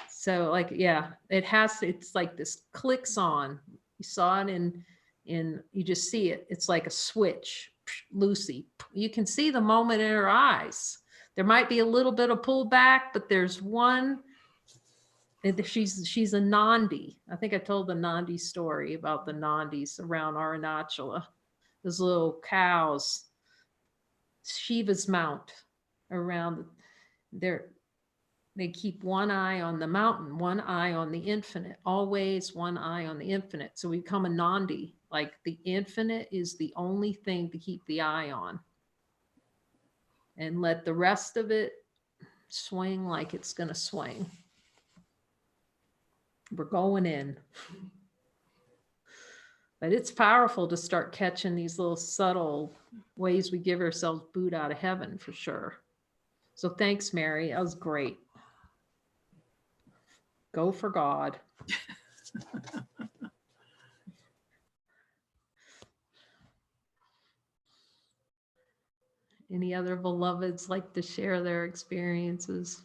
So like, yeah, it's like this clicks on. You saw it in you just see it. It's like a switch. Lucy, you can see the moment in her eyes. There might be a little bit of pullback, but there's one. She's a Nandi. I think I told the Nandi story about the Nandis around Arunachala. Those little cows, Shiva's mount around there. They keep one eye on the mountain, one eye on the infinite, always one eye on the infinite. So we become a Nandi, like the infinite is the only thing to keep the eye on. And let the rest of it swing like it's going to swing. We're going in. But it's powerful to start catching these little subtle ways we give ourselves boot out of heaven, for sure. So thanks, Mary. That was great. Go for God. Any other beloveds like to share their experiences?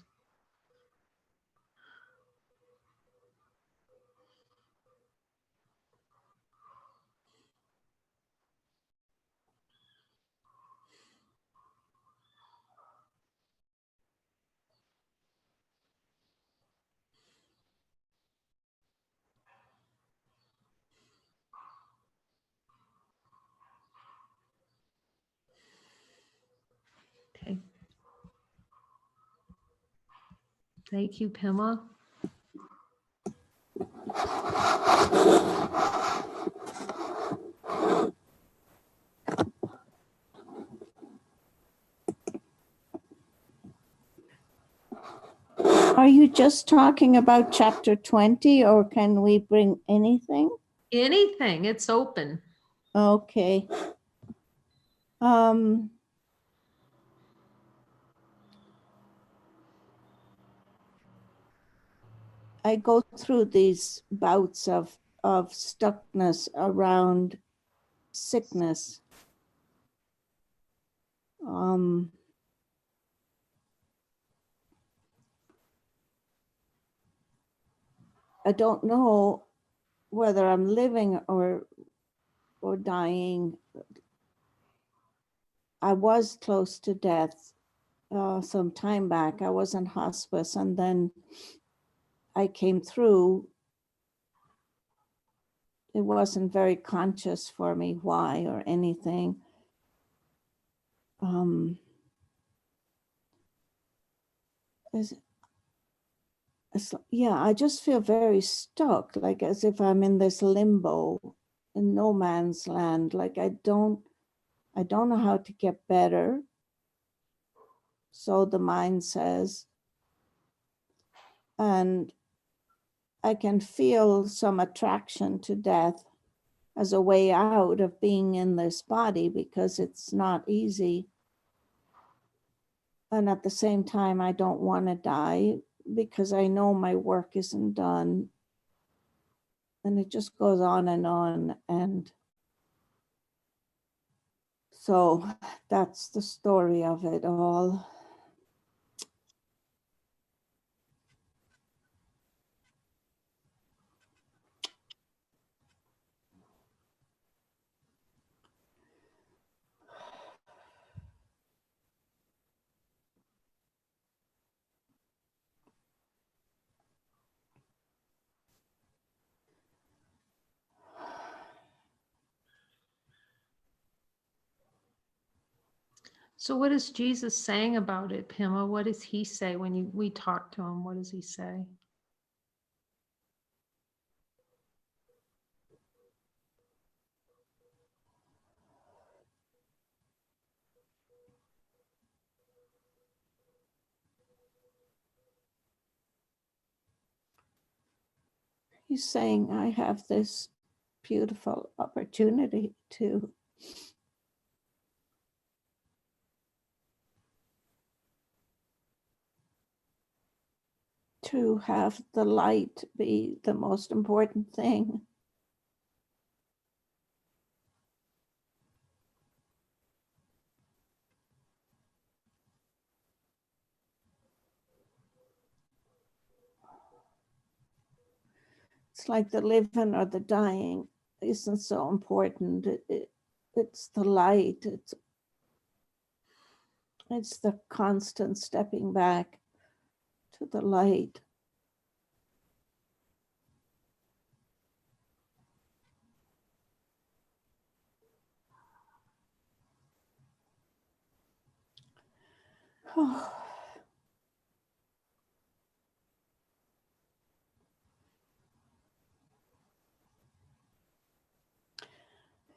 Okay. Thank you, Pema. Are you just talking about chapter 20 or can we bring anything? Anything, it's open. Okay. I go through these bouts of stuckness around sickness. I don't know whether I'm living or dying. I was close to death some time back. I was in hospice and then I came through. It wasn't very conscious for me why or anything. Yeah, I just feel very stuck, like as if I'm in this limbo, in no man's land. Like I don't know how to get better. So the mind says, and I can feel some attraction to death as a way out of being in this body because it's not easy. And at the same time, I don't want to die because I know my work isn't done. And it just goes on. And so that's the story of it all. So what is Jesus saying about it, Pema? What does he say when we talk to him? What does he say? He's saying, I have this beautiful opportunity to have the light be the most important thing. It's like the living or the dying isn't so important. It's the light. It's the constant stepping back to the light. Oh.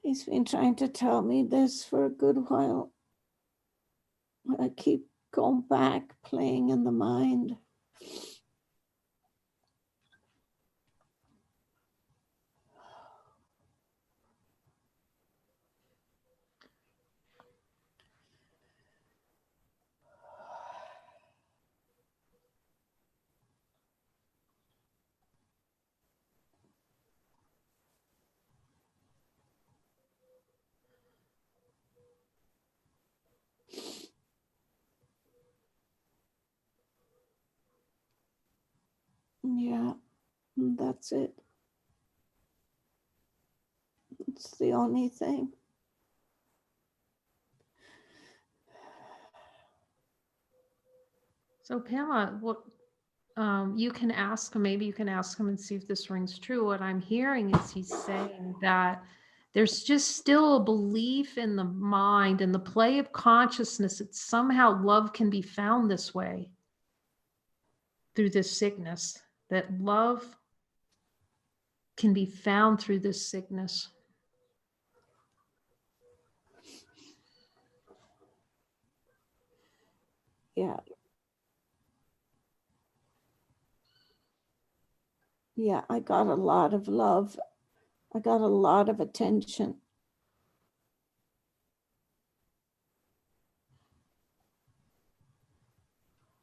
He's been trying to tell me this for a good while. I keep going back, playing in the mind. Yeah, that's it. It's the only thing. So Pamela, what you can ask him, maybe you can ask him and see if this rings true. What I'm hearing is he's saying that there's just still a belief in the mind and the play of consciousness that somehow love can be found this way through this sickness, that love can be found through this sickness. Yeah. Yeah, I got a lot of love. I got a lot of attention.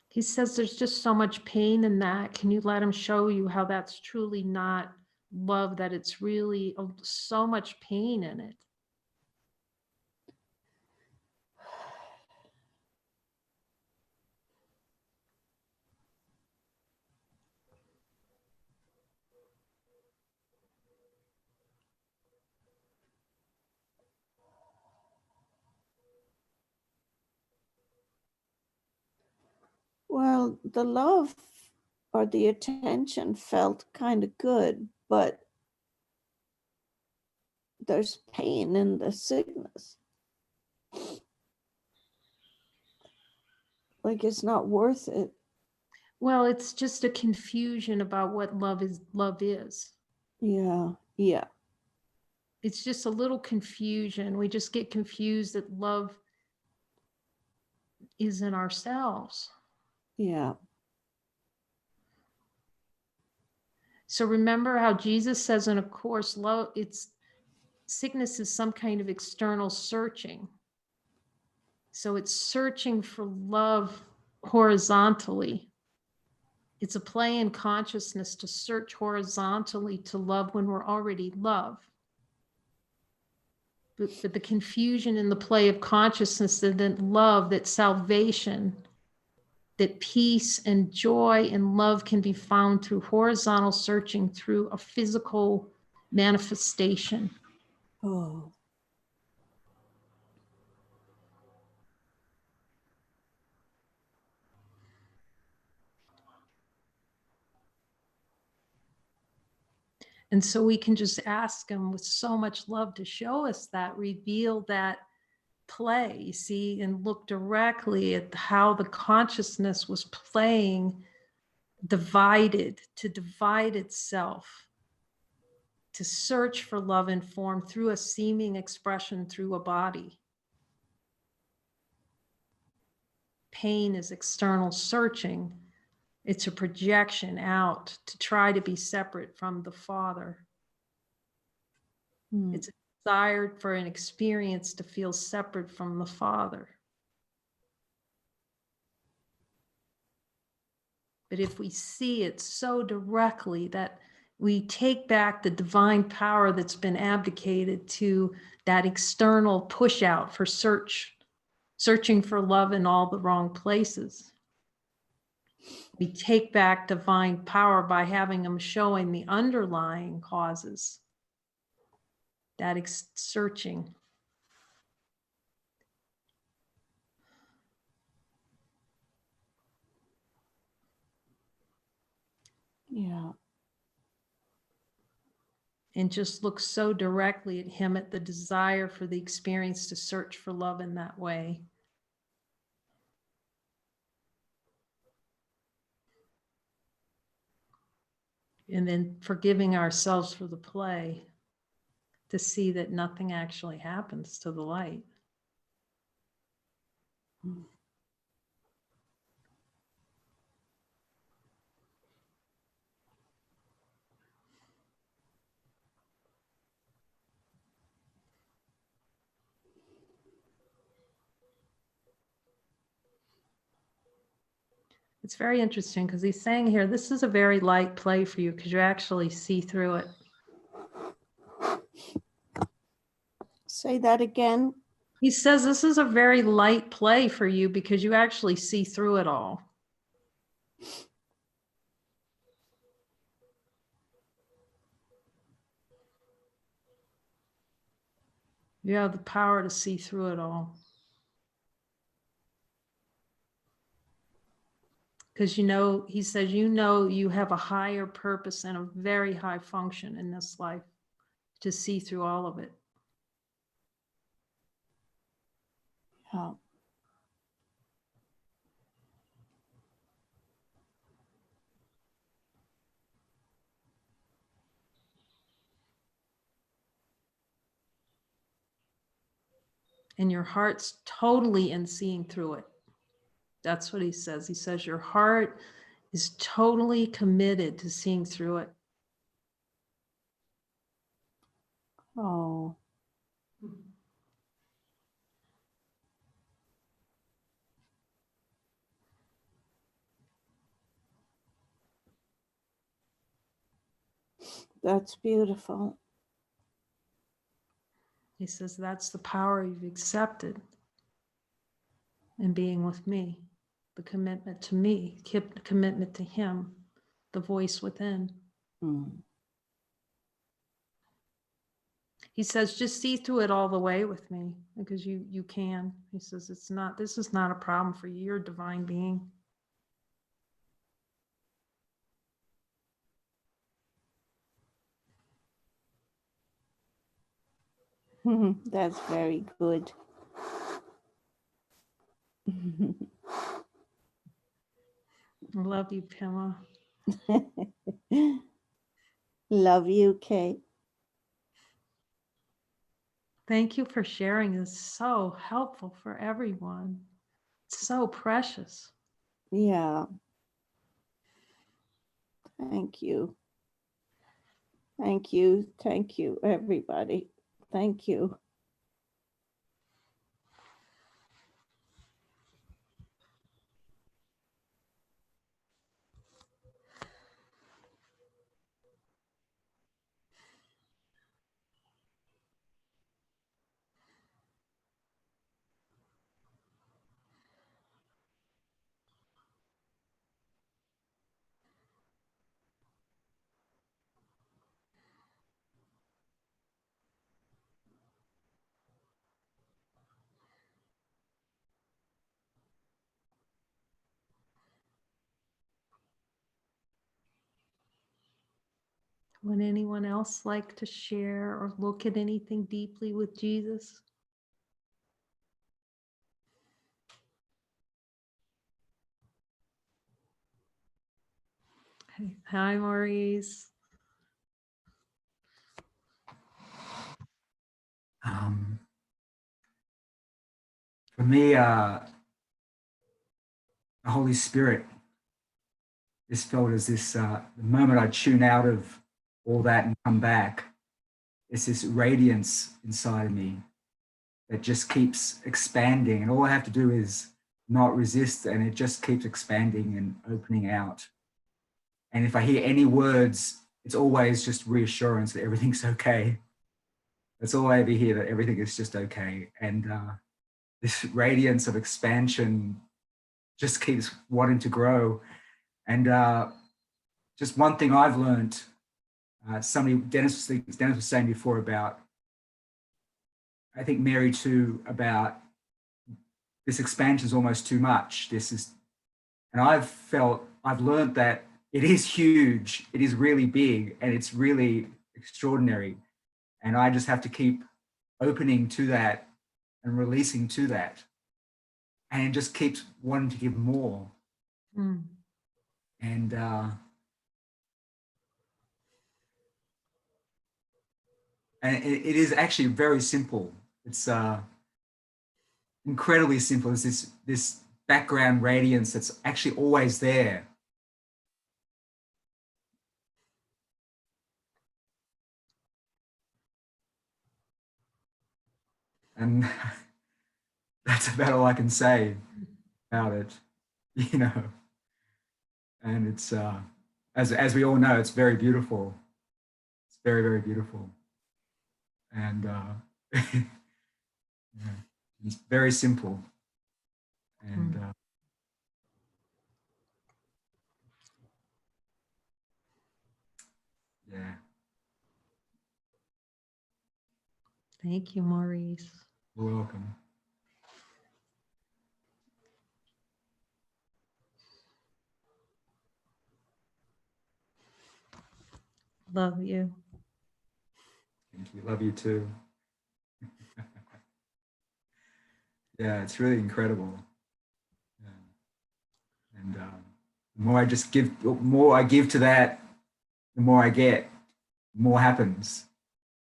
He says there's just so much pain in that. Can you let him show you how that's truly not love, that it's really so much pain in it? Well, the love or the attention felt kind of good, but there's pain in the sickness. Like it's not worth it. Well, it's just a confusion about what love is. Yeah, yeah, It's just a little confusion. We just get confused that love is in ourselves. yeah, So remember how Jesus says in a course, love, it's sickness is some kind of external searching. So it's searching for love horizontally. It's a play in consciousness to search horizontally to love when we're already love. But the confusion in the play of consciousness, that love, that salvation, that peace and joy and love can be found through horizontal searching, through a physical manifestation. oh, And so we can just ask him with so much love to show us that, reveal that play, you see, and look directly at how the consciousness was playing divided, to divide itself, to search for love and form through a seeming expression through a body. Pain is external searching. It's a projection out to try to be separate from the Father. hmm. It's a desire for an experience to feel separate from the Father. But if we see it so directly that we take back the divine power that's been abdicated to that external push out for searching for love in all the wrong places. We take back divine power by having them showing the underlying causes, that searching. Yeah, And just look so directly at him, at the desire for the experience to search for love in that way. And then forgiving ourselves for the play, to see that nothing actually happens to the light. It's very interesting because he's saying here, this is a very light play for you because you actually see through it. say that again. He says this is a very light play for you because you actually see through it all. You have the power to see through it all. Because he says, you have a higher purpose and a very high function in this life to see through all of it. Yeah. And your heart's totally in seeing through it. That's what he says. He says your heart is totally committed to seeing through it. Oh, that's beautiful. He says that's the power you've accepted in being with me, the commitment to me, commitment to him, the voice within. Mm. He says, just see through it all the way with me, because you can. He says, this is not a problem for you. You're a divine being. That's very good. I love you, Pamela. Love you, Kay. Thank you for sharing. It's so helpful for everyone. It's so precious. Yeah. Thank you. Thank you. Thank you, everybody. Thank you. Would anyone else like to share or look at anything deeply with Jesus? Hey, hi, Maurice. For me, the Holy Spirit is felt as this, the moment I tune out of all that and come back, it's this radiance inside of me that just keeps expanding. And all I have to do is not resist, and it just keeps expanding and opening out. And if I hear any words, it's always just reassurance that everything's okay. That's all I ever hear, that everything is just okay. And this radiance of expansion just keeps wanting to grow. And just one thing I've learned, Dennis was saying before about, I think Mary too, about this expansion is almost too much. And I've learned that it is huge, it is really big, and it's really extraordinary. And I just have to keep opening to that and releasing to that. And it just keeps wanting to give more. Mm. And it is actually very simple. It's incredibly simple. It's this background radiance that's actually always there. And that's about all I can say about it, you know. And it's as we all know, it's very beautiful. It's very, very beautiful. And yeah, it's very simple. And yeah. Thank you, Maurice. You're welcome. Love you. Thank you. Love you too. Yeah, it's really incredible. Yeah. And the more I just give, the more I give to that, the more I get, the more happens.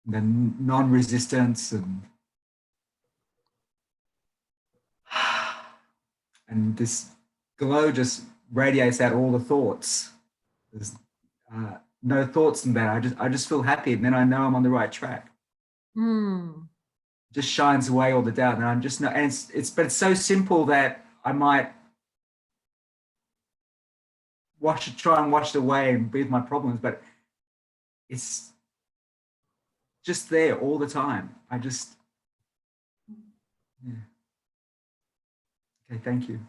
The non-resistance and this glow just radiates out all the thoughts. There's no thoughts in that. I just feel happy, and then I know I'm on the right track. Just shines away all the doubt, and I'm just not. And but it's so simple that I might try and wash it away and be with my problems, but it's just there all the time. I just, yeah. Okay, thank you.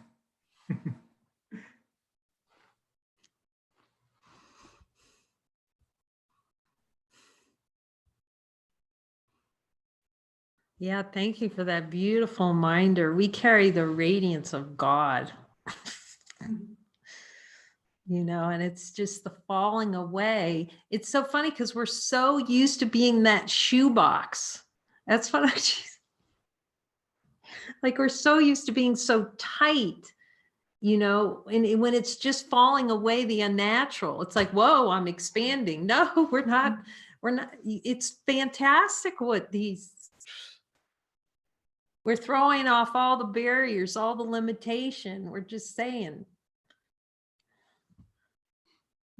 Yeah, thank you for that beautiful reminder. We carry the radiance of God. You know, and it's just the falling away. It's so funny because we're so used to being that shoebox. That's what like we're so used to being so tight, you know, and when it's just falling away, the unnatural, it's like, whoa, I'm expanding. No, we're not. It's fantastic what we're throwing off all the barriers, all the limitation. We're just saying,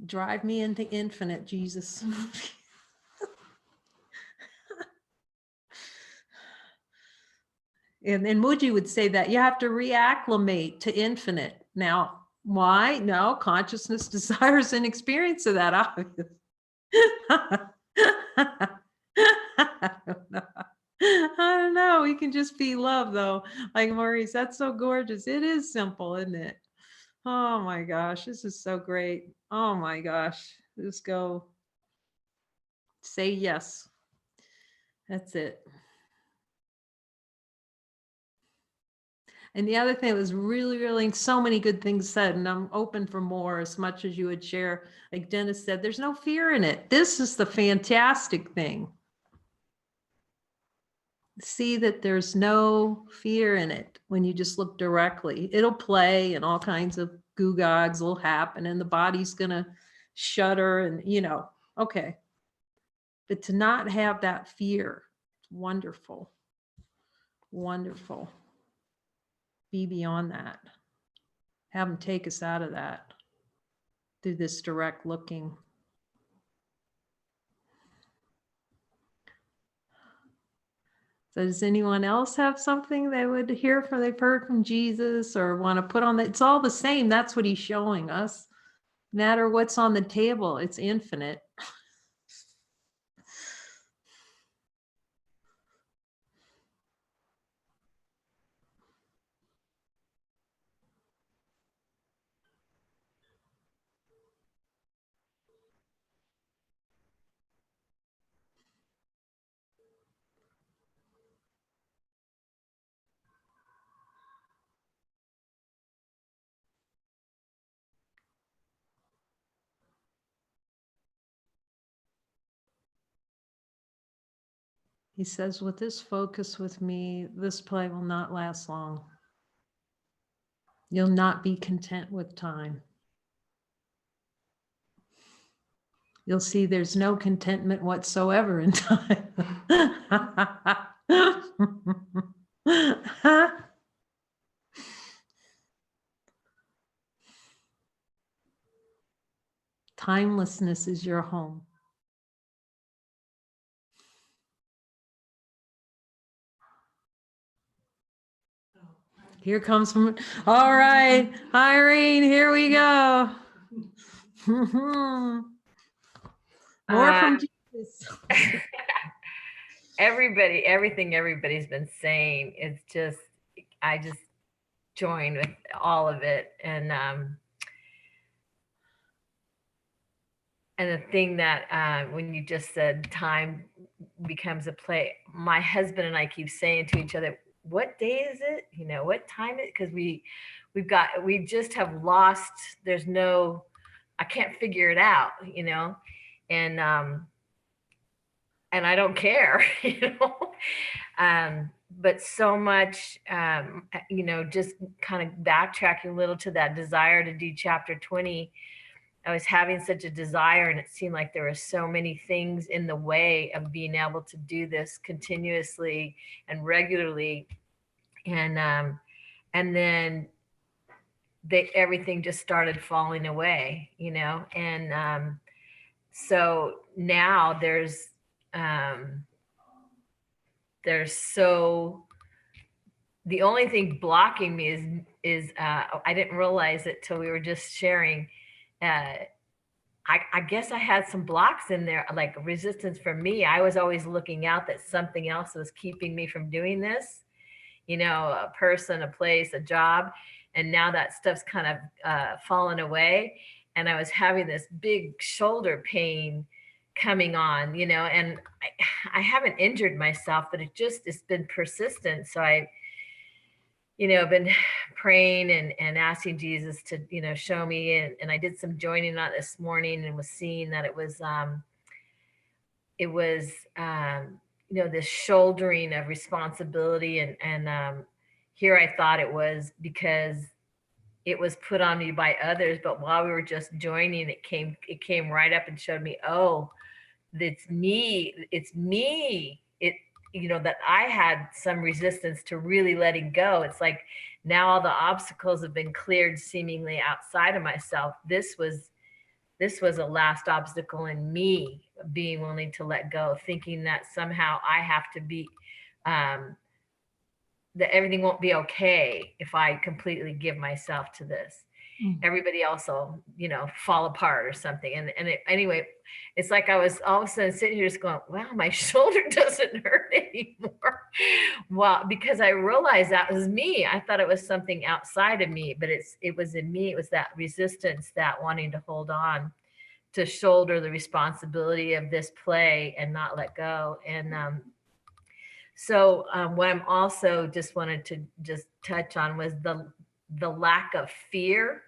drive me into infinite, Jesus. And Muji would say that you have to reacclimate to infinite. Now, why? No, consciousness desires an experience of that, obviously. I don't know. We can just be love, though. Like Maurice, that's so gorgeous. It is simple, isn't it? Oh my gosh, this is so great. Oh my gosh, just go say yes. That's it. And the other thing was really so many good things said, and I'm open for more as much as you would share. Like Dennis said, there's no fear in it. This is the fantastic thing. See that there's no fear in it when you just look directly. It'll play and all kinds of googogs will happen and the body's gonna shudder and, you know, okay. But to not have that fear, wonderful, wonderful. Be beyond that. Have them take us out of that through this direct looking. So does anyone else have something they would hear from, they've heard from Jesus or want to put on that? It's all the same. That's what he's showing us. No matter what's on the table, it's infinite. He says, with this focus with me, this play will not last long. You'll not be content with time. You'll see there's no contentment whatsoever in time. Timelessness is your home. Here comes from, all right, Irene, here we go. More from Jesus. Everything everybody's been saying is just, I just join with all of it. And the thing that when you just said time becomes a play, my husband and I keep saying to each other, what day is it? You know, what time is it? Because we just have lost, there's no, I can't figure it out, you know, and I don't care, you know. But so much, you know, just kind of backtracking a little to that desire to do chapter 20. I was having such a desire, and it seemed like there were so many things in the way of being able to do this continuously and regularly. And then everything just started falling away, you know. And so now so the only thing blocking me is I didn't realize it till we were just sharing. I guess I had some blocks in there, like resistance for me. I was always looking out that something else was keeping me from doing this, you know, a person, a place, a job. And now that stuff's kind of fallen away. And I was having this big shoulder pain coming on, you know, and I haven't injured myself, but it's been persistent. So you know, been praying and asking Jesus to, you know, show me. And I did some joining on this morning and was seeing that it was, you know, this shouldering of responsibility. And here I thought it was because it was put on me by others. But while we were just joining, it came right up and showed me, oh, it's me. You know, that I had some resistance to really letting go. It's like now all the obstacles have been cleared seemingly outside of myself. This was a last obstacle in me being willing to let go, thinking that somehow I have to be, that everything won't be okay if I completely give myself to this. Everybody else will, you know, fall apart or something. Anyway, it's like I was all of a sudden sitting here just going, wow, my shoulder doesn't hurt anymore. Well, because I realized that was me. I thought it was something outside of me, but it was in me. It was that resistance, that wanting to hold on, to shoulder the responsibility of this play and not let go. And so what I'm also just wanted to just touch on was the lack of fear,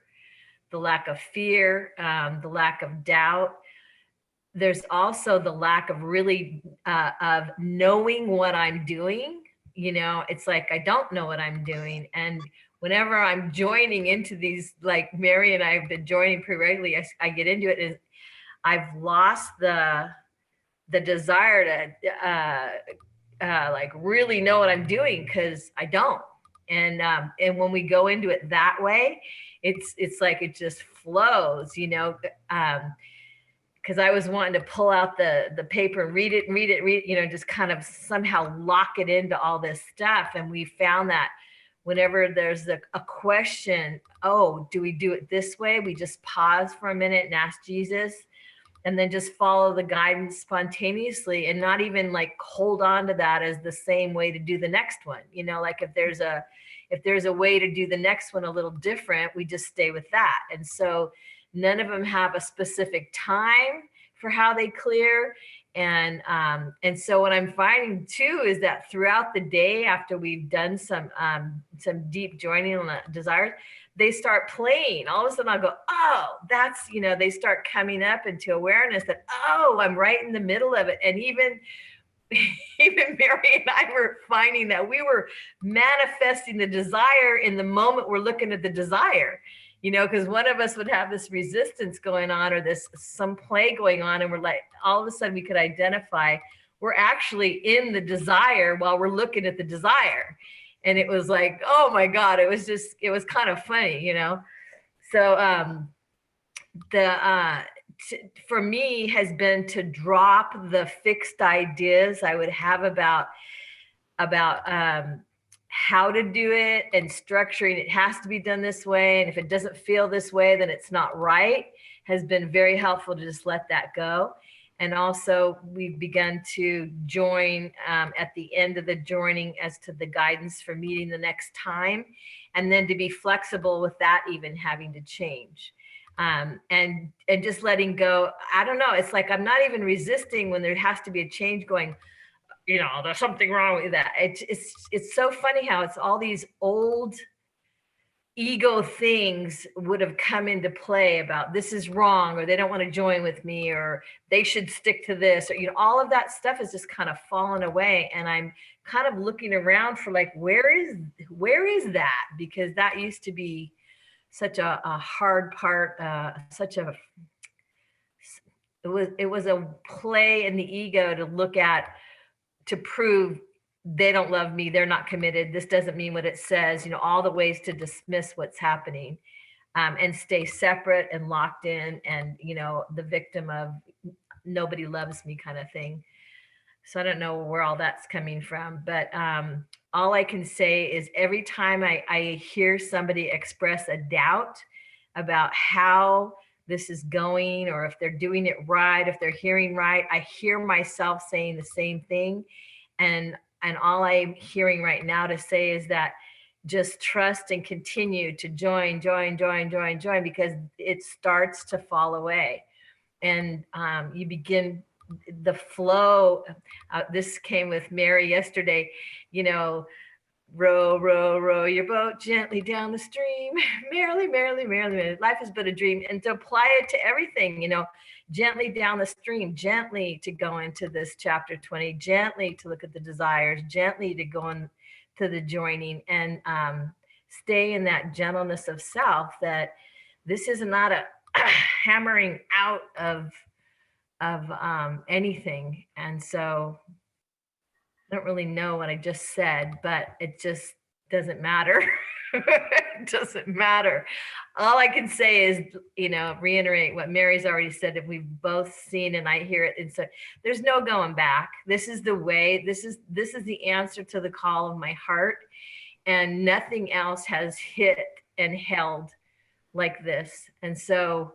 the lack of doubt. There's also the lack of really of knowing what I'm doing. You know, it's like I don't know what I'm doing. And whenever I'm joining into these, like Mary and I have been joining pretty regularly, I get into it, and I've lost the desire to like really know what I'm doing, because I don't. And when we go into it that way, it's like it just flows, you know. Because I was wanting to pull out the paper and read it, you know, just kind of somehow lock it into all this stuff. And we found that whenever there's a question, oh, do we do it this way? We just pause for a minute and ask Jesus, and then just follow the guidance spontaneously, and not even like hold on to that as the same way to do the next one. You know, like if there's a way to do the next one a little different, we just stay with that. And so none of them have a specific time for how they clear. And so what I'm finding too is that throughout the day, after we've done some deep joining on the desires, they start playing. All of a sudden I'll go, oh, that's, you know, they start coming up into awareness that, oh, I'm right in the middle of it. And even Mary and I were finding that we were manifesting the desire in the moment we're looking at the desire, you know, because one of us would have this resistance going on, or some play going on, and we're like, all of a sudden we could identify we're actually in the desire while we're looking at the desire. And it was like, oh my God, it was kind of funny, you know? So for me has been to drop the fixed ideas I would have about how to do it, and structuring it has to be done this way. And if it doesn't feel this way, then it's not right, has been very helpful to just let that go. And also we've begun to join at the end of the joining as to the guidance for meeting the next time, and then to be flexible with that even having to change. and just letting go. I don't know. It's like I'm not even resisting when there has to be a change going, you know, there's something wrong with that. It's so funny how it's all these old ego things would have come into play about this is wrong, or they don't want to join with me, or they should stick to this, or, you know, all of that stuff is just kind of fallen away. And I'm kind of looking around for like, where is that? Because that used to be such a hard part, it was a play in the ego to look at, to prove they don't love me, they're not committed, this doesn't mean what it says, you know, all the ways to dismiss what's happening, and stay separate and locked in, and, you know, the victim of nobody loves me kind of thing. So I don't know where all that's coming from, but all I can say is every time I hear somebody express a doubt about how this is going, or if they're doing it right, if they're hearing right, I hear myself saying the same thing. And all I'm hearing right now to say is that just trust and continue to join, because it starts to fall away. And you begin the flow. This came with Mary yesterday, you know, row, row, row your boat gently down the stream, merrily, merrily, merrily. Life is but a dream. And to apply it to everything, you know, gently down the stream, gently to go into this chapter 20, gently to look at the desires, gently to go into the joining, and stay in that gentleness of self, that this is not a hammering out of anything. And so I don't really know what I just said, but it just doesn't matter. It doesn't matter. All I can say is, you know, reiterate what Mary's already said, that we've both seen, and I hear it. And so there's no going back. This is the way, this is the answer to the call of my heart. And nothing else has hit and held like this. And so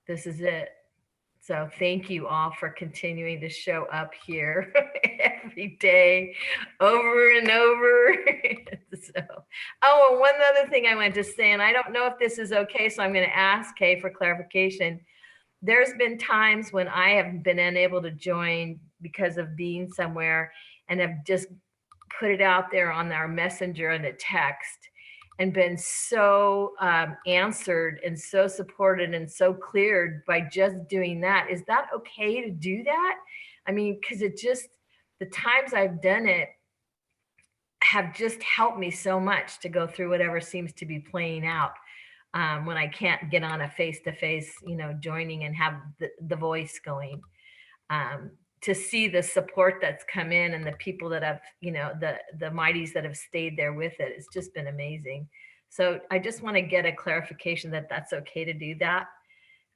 this is it. So thank you all for continuing to show up here every day, over and over. So, oh, and one other thing I wanted to say, and I don't know if this is okay, so I'm going to ask Kay for clarification. There's been times when I have been unable to join because of being somewhere, and have just put it out there on our messenger and a text, and been so answered and so supported and so cleared by just doing that. Is that okay to do that? I mean, because it just, the times I've done it have just helped me so much to go through whatever seems to be playing out when I can't get on a face-to-face, you know, joining and have the voice going. To see the support that's come in, and the people that have, you know, the Mighties that have stayed there with it, it's just been amazing. So I just want to get a clarification that that's okay to do that.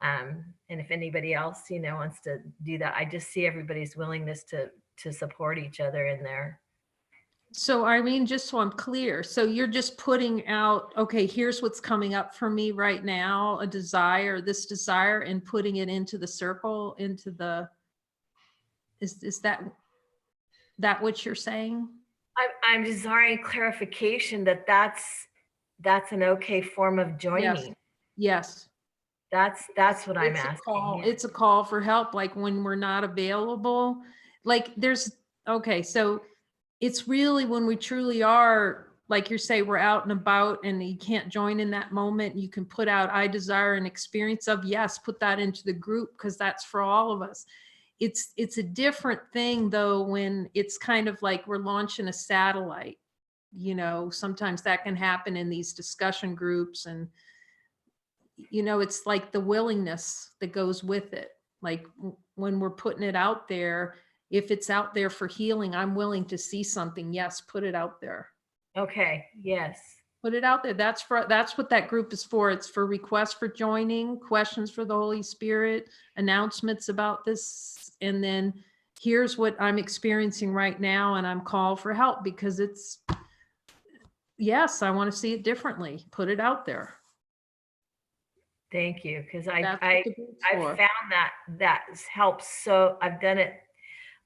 And if anybody else, you know, wants to do that, I just see everybody's willingness to support each other in there. So Irene, just so I'm clear, so you're just putting out, okay, here's what's coming up for me right now, a desire, this desire, and putting it into the circle, into the, is that what you're saying? I'm desiring clarification that that's an okay form of joining. Yes. That's what I'm asking. It's a call for help, like when we're not available. Like there's, okay, so it's really when we truly are, like you say, we're out and about and you can't join in that moment. You can put out, I desire an experience of, yes, put that into the group, because that's for all of us. It's a different thing though, when it's kind of like we're launching a satellite, you know, sometimes that can happen in these discussion groups, and, you know, it's like the willingness that goes with it. Like when we're putting it out there, if it's out there for healing, I'm willing to see something. Yes, put it out there. Okay. Yes. Put it out there. That's what that group is for. It's for requests for joining, questions for the Holy Spirit, announcements about this, and then here's what I'm experiencing right now, and I'm called for help because it's, yes, I want to see it differently. Put it out there. Thank you, because I found that helps. So I've done it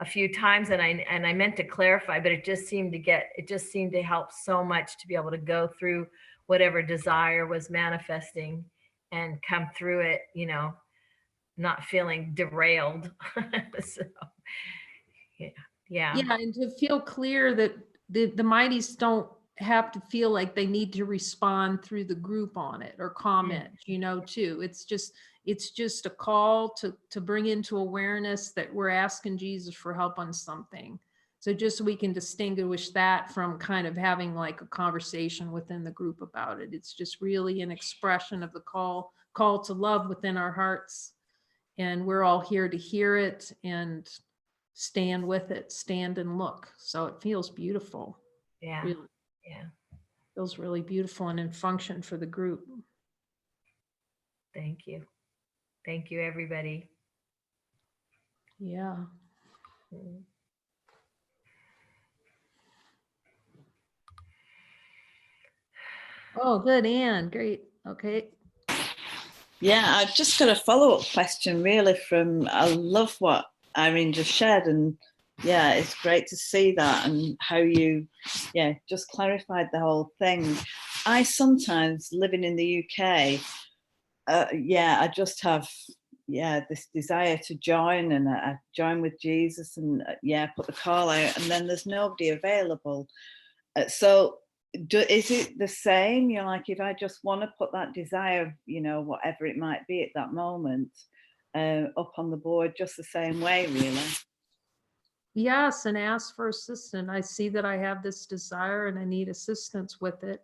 a few times, and I meant to clarify, but it just seemed to help so much to be able to go through whatever desire was manifesting and come through it, you know, not feeling derailed. So, yeah. Yeah, and to feel clear that the Mighties don't have to feel like they need to respond through the group on it or comment, you know, too. It's just a call to bring into awareness that we're asking Jesus for help on something. So just so we can distinguish that from kind of having like a conversation within the group about it. It's just really an expression of the call to love within our hearts. And we're all here to hear it and stand with it, stand and look. So it feels beautiful. Yeah. Really, Yeah. feels really beautiful and in function for the group. Thank you. Thank you, everybody. Yeah. Oh, good, Anne. Great. Okay. Yeah, I've just got a follow-up question really from, I love what Irene just shared, and yeah, it's great to see that and how you, yeah, just clarified the whole thing. I sometimes, living in the UK, yeah, I just have, yeah, this desire to join, and I join with Jesus and yeah, put the call out, and then there's nobody available. So is it the same? You know, like if I just want to put that desire, you know, whatever it might be at that moment, up on the board, just the same way, really. Yes, and ask for assistance. I see that I have this desire and I need assistance with it.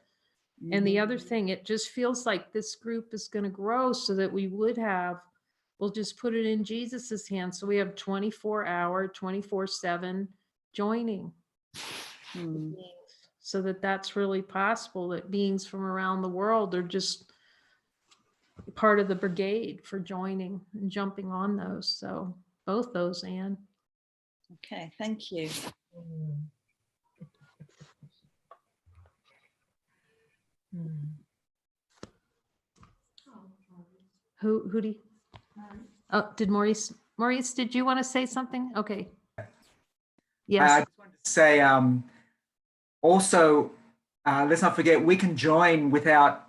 And the other thing, it just feels like this group is going to grow so that we'll just put it in Jesus's hands. So we have 24-hour, 24/7 joining. So that's really possible, that beings from around the world are just part of the brigade for joining and jumping on those. So both those, Anne. Okay, thank you. Who do you? Oh, did Maurice, did you want to say something? Okay. Yes. I just wanted to say, also, let's not forget, we can join without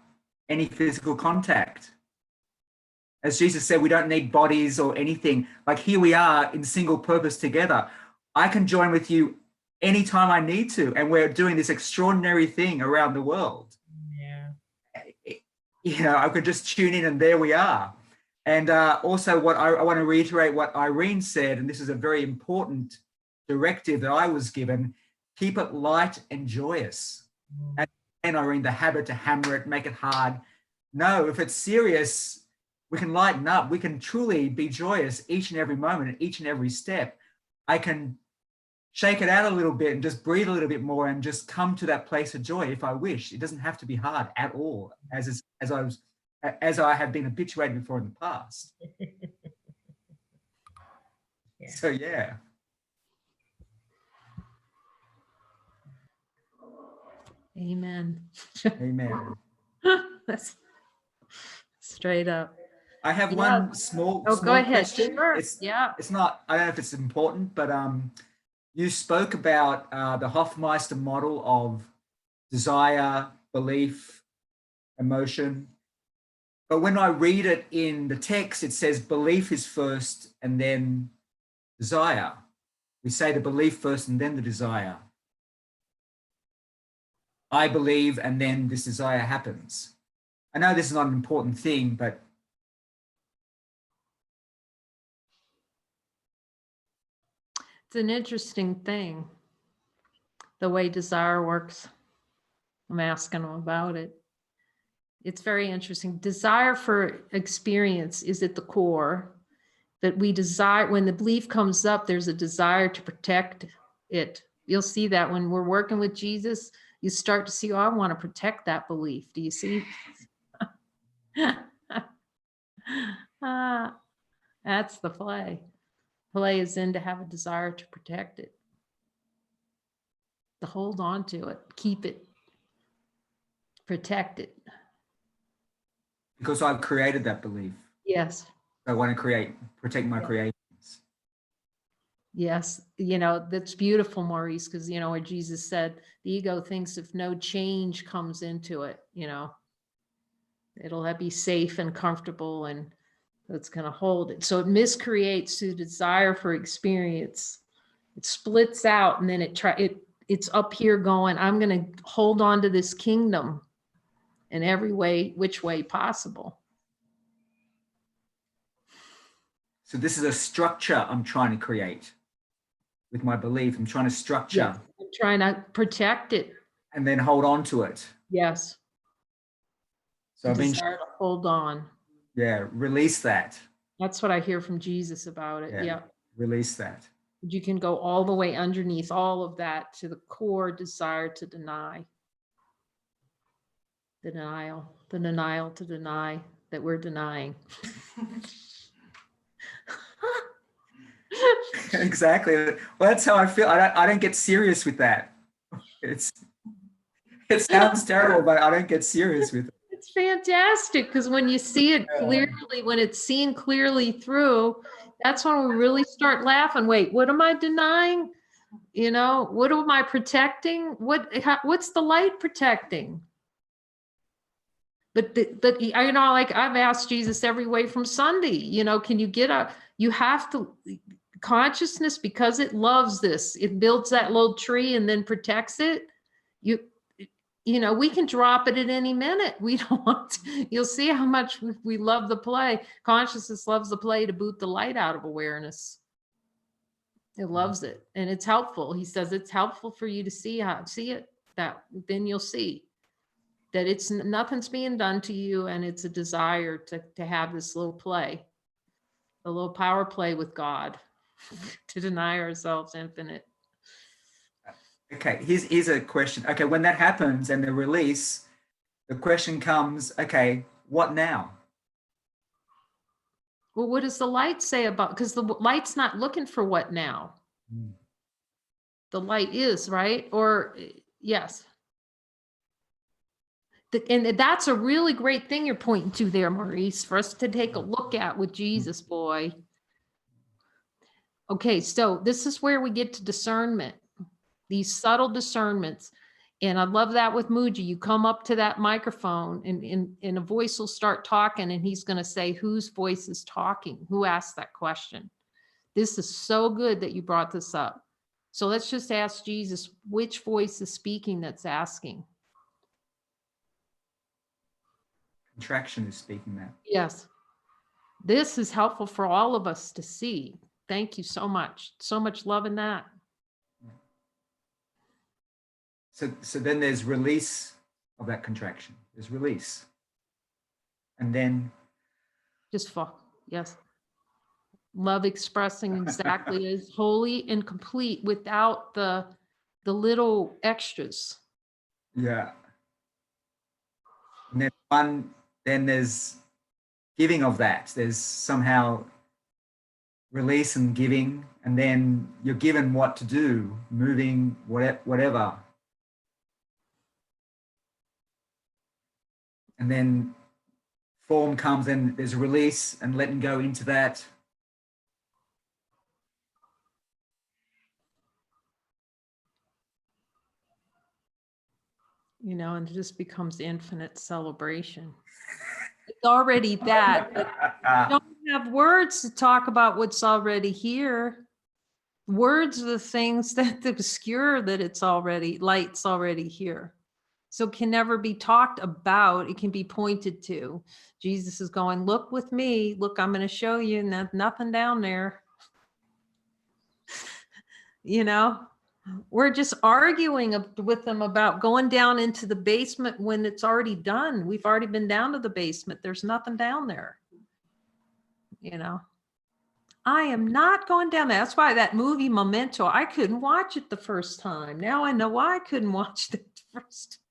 any physical contact. As Jesus said, we don't need bodies or anything. Like here we are in single purpose together. I can join with you anytime I need to, and we're doing this extraordinary thing around the world. Yeah. You know, I could just tune in and there we are. And also what I want to reiterate what Irene said, and this is a very important directive that I was given: keep it light and joyous. And Irene, the habit to hammer it, make it hard. No, if it's serious, we can lighten up. We can truly be joyous each and every moment and each and every step. I can shake it out a little bit and just breathe a little bit more and just come to that place of joy if I wish. It doesn't have to be hard at all, as I have been habituated before in the past. Yeah. So yeah. Amen. Amen. That's straight up. I have one small go ahead. question. Sure. It's It's not, I don't know if it's important, but you spoke about the Hofmeister model of desire, belief, emotion. But when I read it in the text, it says belief is first and then desire. We say the belief first and then the desire. I believe and then this desire happens. I know this is not an important thing, but it's an interesting thing, the way desire works. I'm asking them about it. It's very interesting. Desire for experience is at the core, that we desire. When the belief comes up, there's a desire to protect it. You'll see that when we're working with Jesus, you start to see, oh, I want to protect that belief. Do you see? That's the play. Play is in to have a desire to protect it, to hold on to it, keep it, protect it. because I've created that belief. Yes. I want to protect my creations. Yes, you know, that's beautiful, Maurice, because, you know, where Jesus said, the ego thinks if no change comes into it, you know, it'll be safe and comfortable and it's going to hold it. So it miscreates the desire for experience. It splits out and then it's up here going, I'm going to hold on to this kingdom in every way, which way possible. So this is a structure I'm trying to create with my belief. I'm trying to structure. Yes. I'm trying to protect it. And then hold on to it. Yes. So I've been, desire to hold on. yeah, release that. That's what I hear from Jesus about it. Yeah. Release that. You can go all the way underneath all of that to the core desire to deny. The denial to deny that we're denying. Exactly. Well, that's how I feel. I don't get serious with that. It sounds terrible, but I don't get serious with it. It's fantastic because when you see it clearly, when it's seen clearly through, that's when we really start laughing. Wait, what am I denying? You know, what am I protecting? What's the light protecting? But you know, like I've asked Jesus every way from Sunday, you know, can you get up? You have to, consciousness, because it loves this, it builds that little tree and then protects it. You know, we can drop it at any minute. We don't want to, you'll see how much we love the play. Consciousness loves the play to boot the light out of awareness. It loves it. And it's helpful. He says it's helpful for you to see it, that then you'll see that it's nothing's being done to you. And it's a desire to have this little play, a little power play with God, to deny ourselves infinite. Okay, here's a question. Okay, when that happens and the release, the question comes, okay, what now? Well, what does the light say about, because the light's not looking for what now? The light is, right? Or yes. And that's a really great thing you're pointing to there, Maurice, for us to take a look at with Jesus, boy. Okay, so this is where we get to discernment, these subtle discernments. And I love that with Muji. You come up to that microphone and a voice will start talking and he's going to say, whose voice is talking? Who asked that question? This is so good that you brought this up. So let's just ask Jesus, which voice is speaking that's asking? Contraction is speaking that. Yes. This is helpful for all of us to see. Thank you so much. So much love in that. So then there's release of that contraction. There's release. And then Just fuck. Yes. Love expressing exactly as wholly and complete without the little extras. yeah. And then there's giving of that. There's somehow release and giving, and then you're given what to do, moving, whatever. And then form comes and there's release and letting go into that. You know, and it just becomes infinite celebration. It's already that, but you don't have words to talk about what's already here. Words are the things that obscure that it's already, light's already here. So it can never be talked about. It can be pointed to. Jesus is going, look with me. Look, I'm going to show you, and nothing down there. You know, we're just arguing with them about going down into the basement when it's already done. We've already been down to the basement. There's nothing down there. You know, I am not going down there. That's why that movie Memento, I couldn't watch it the first time. Now I know why I couldn't watch it the first time.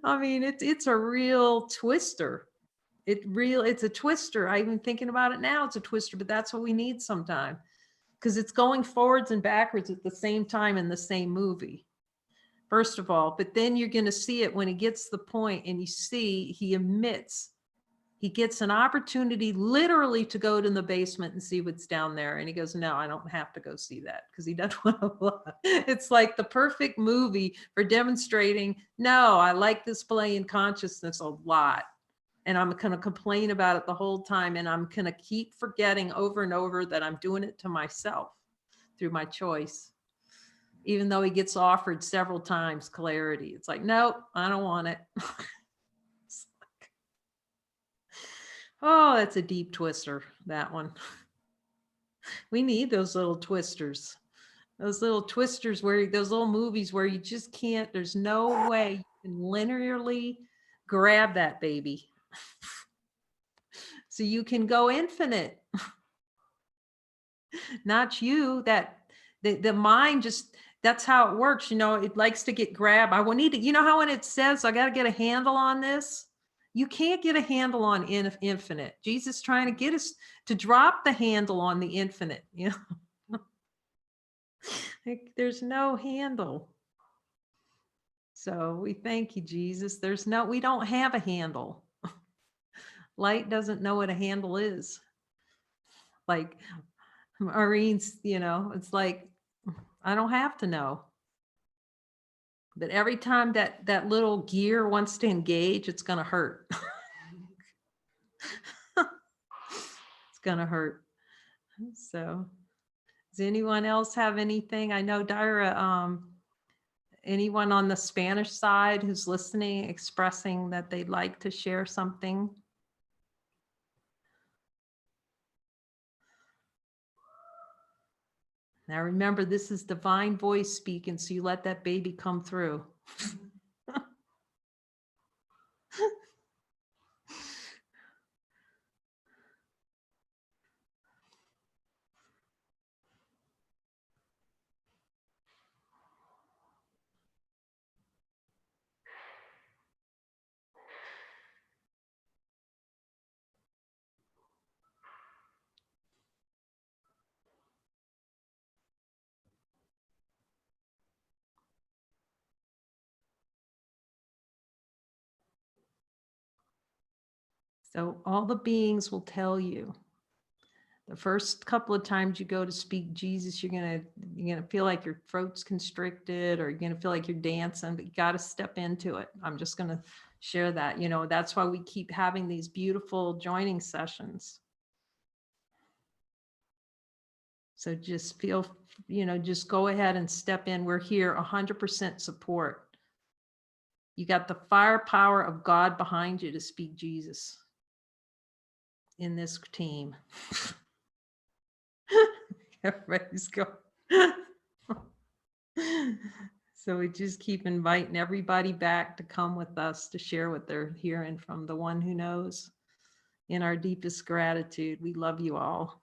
I mean, it's a real twister. It's a twister. I'm even thinking about it now. It's a twister, but that's what we need sometime, because it's going forwards and backwards at the same time in the same movie. First of all, but then you're going to see it when he gets to the point and you see he emits he gets an opportunity literally to go to the basement and see what's down there. And he goes, no, I don't have to go see that, because he doesn't want to. It's like the perfect movie for demonstrating, no, I like this play in consciousness a lot. And I'm going to complain about it the whole time. And I'm going to keep forgetting over and over that I'm doing it to myself through my choice. Even though he gets offered several times clarity. It's like, nope, I don't want it. Oh, that's a deep twister, that one. We need those little twisters. Those little twisters where, those little movies where you just can't, there's no way you can linearly grab that baby. So you can go infinite. Not you, that the mind just, that's how it works. You know, it likes to get grabbed. I will need to, you know how when it says, I got to get a handle on this. You can't get a handle on infinite. Jesus trying to get us to drop the handle on the infinite. You know, like, there's no handle. So we thank you, Jesus. We don't have a handle. Light doesn't know what a handle is. Like Maureen's, you know, it's like, I don't have to know. But every time that little gear wants to engage, it's going to hurt. It's going to hurt. So does anyone else have anything? I know Dyra, anyone on the Spanish side who's listening, expressing that they'd like to share something? Now remember, this is divine voice speaking, so you let that baby come through. So all the beings will tell you. The first couple of times you go to speak Jesus, you're gonna feel like your throat's constricted, or you're gonna feel like you're dancing, but you got to step into it. I'm just gonna share that. You know, that's why we keep having these beautiful joining sessions. So just feel, you know, just go ahead and step in. We're here 100% support. You got the firepower of God behind you to speak Jesus in this team. Everybody's going. So we just keep inviting everybody back to come with us to share what they're hearing from the one who knows. In our deepest gratitude, we love you all.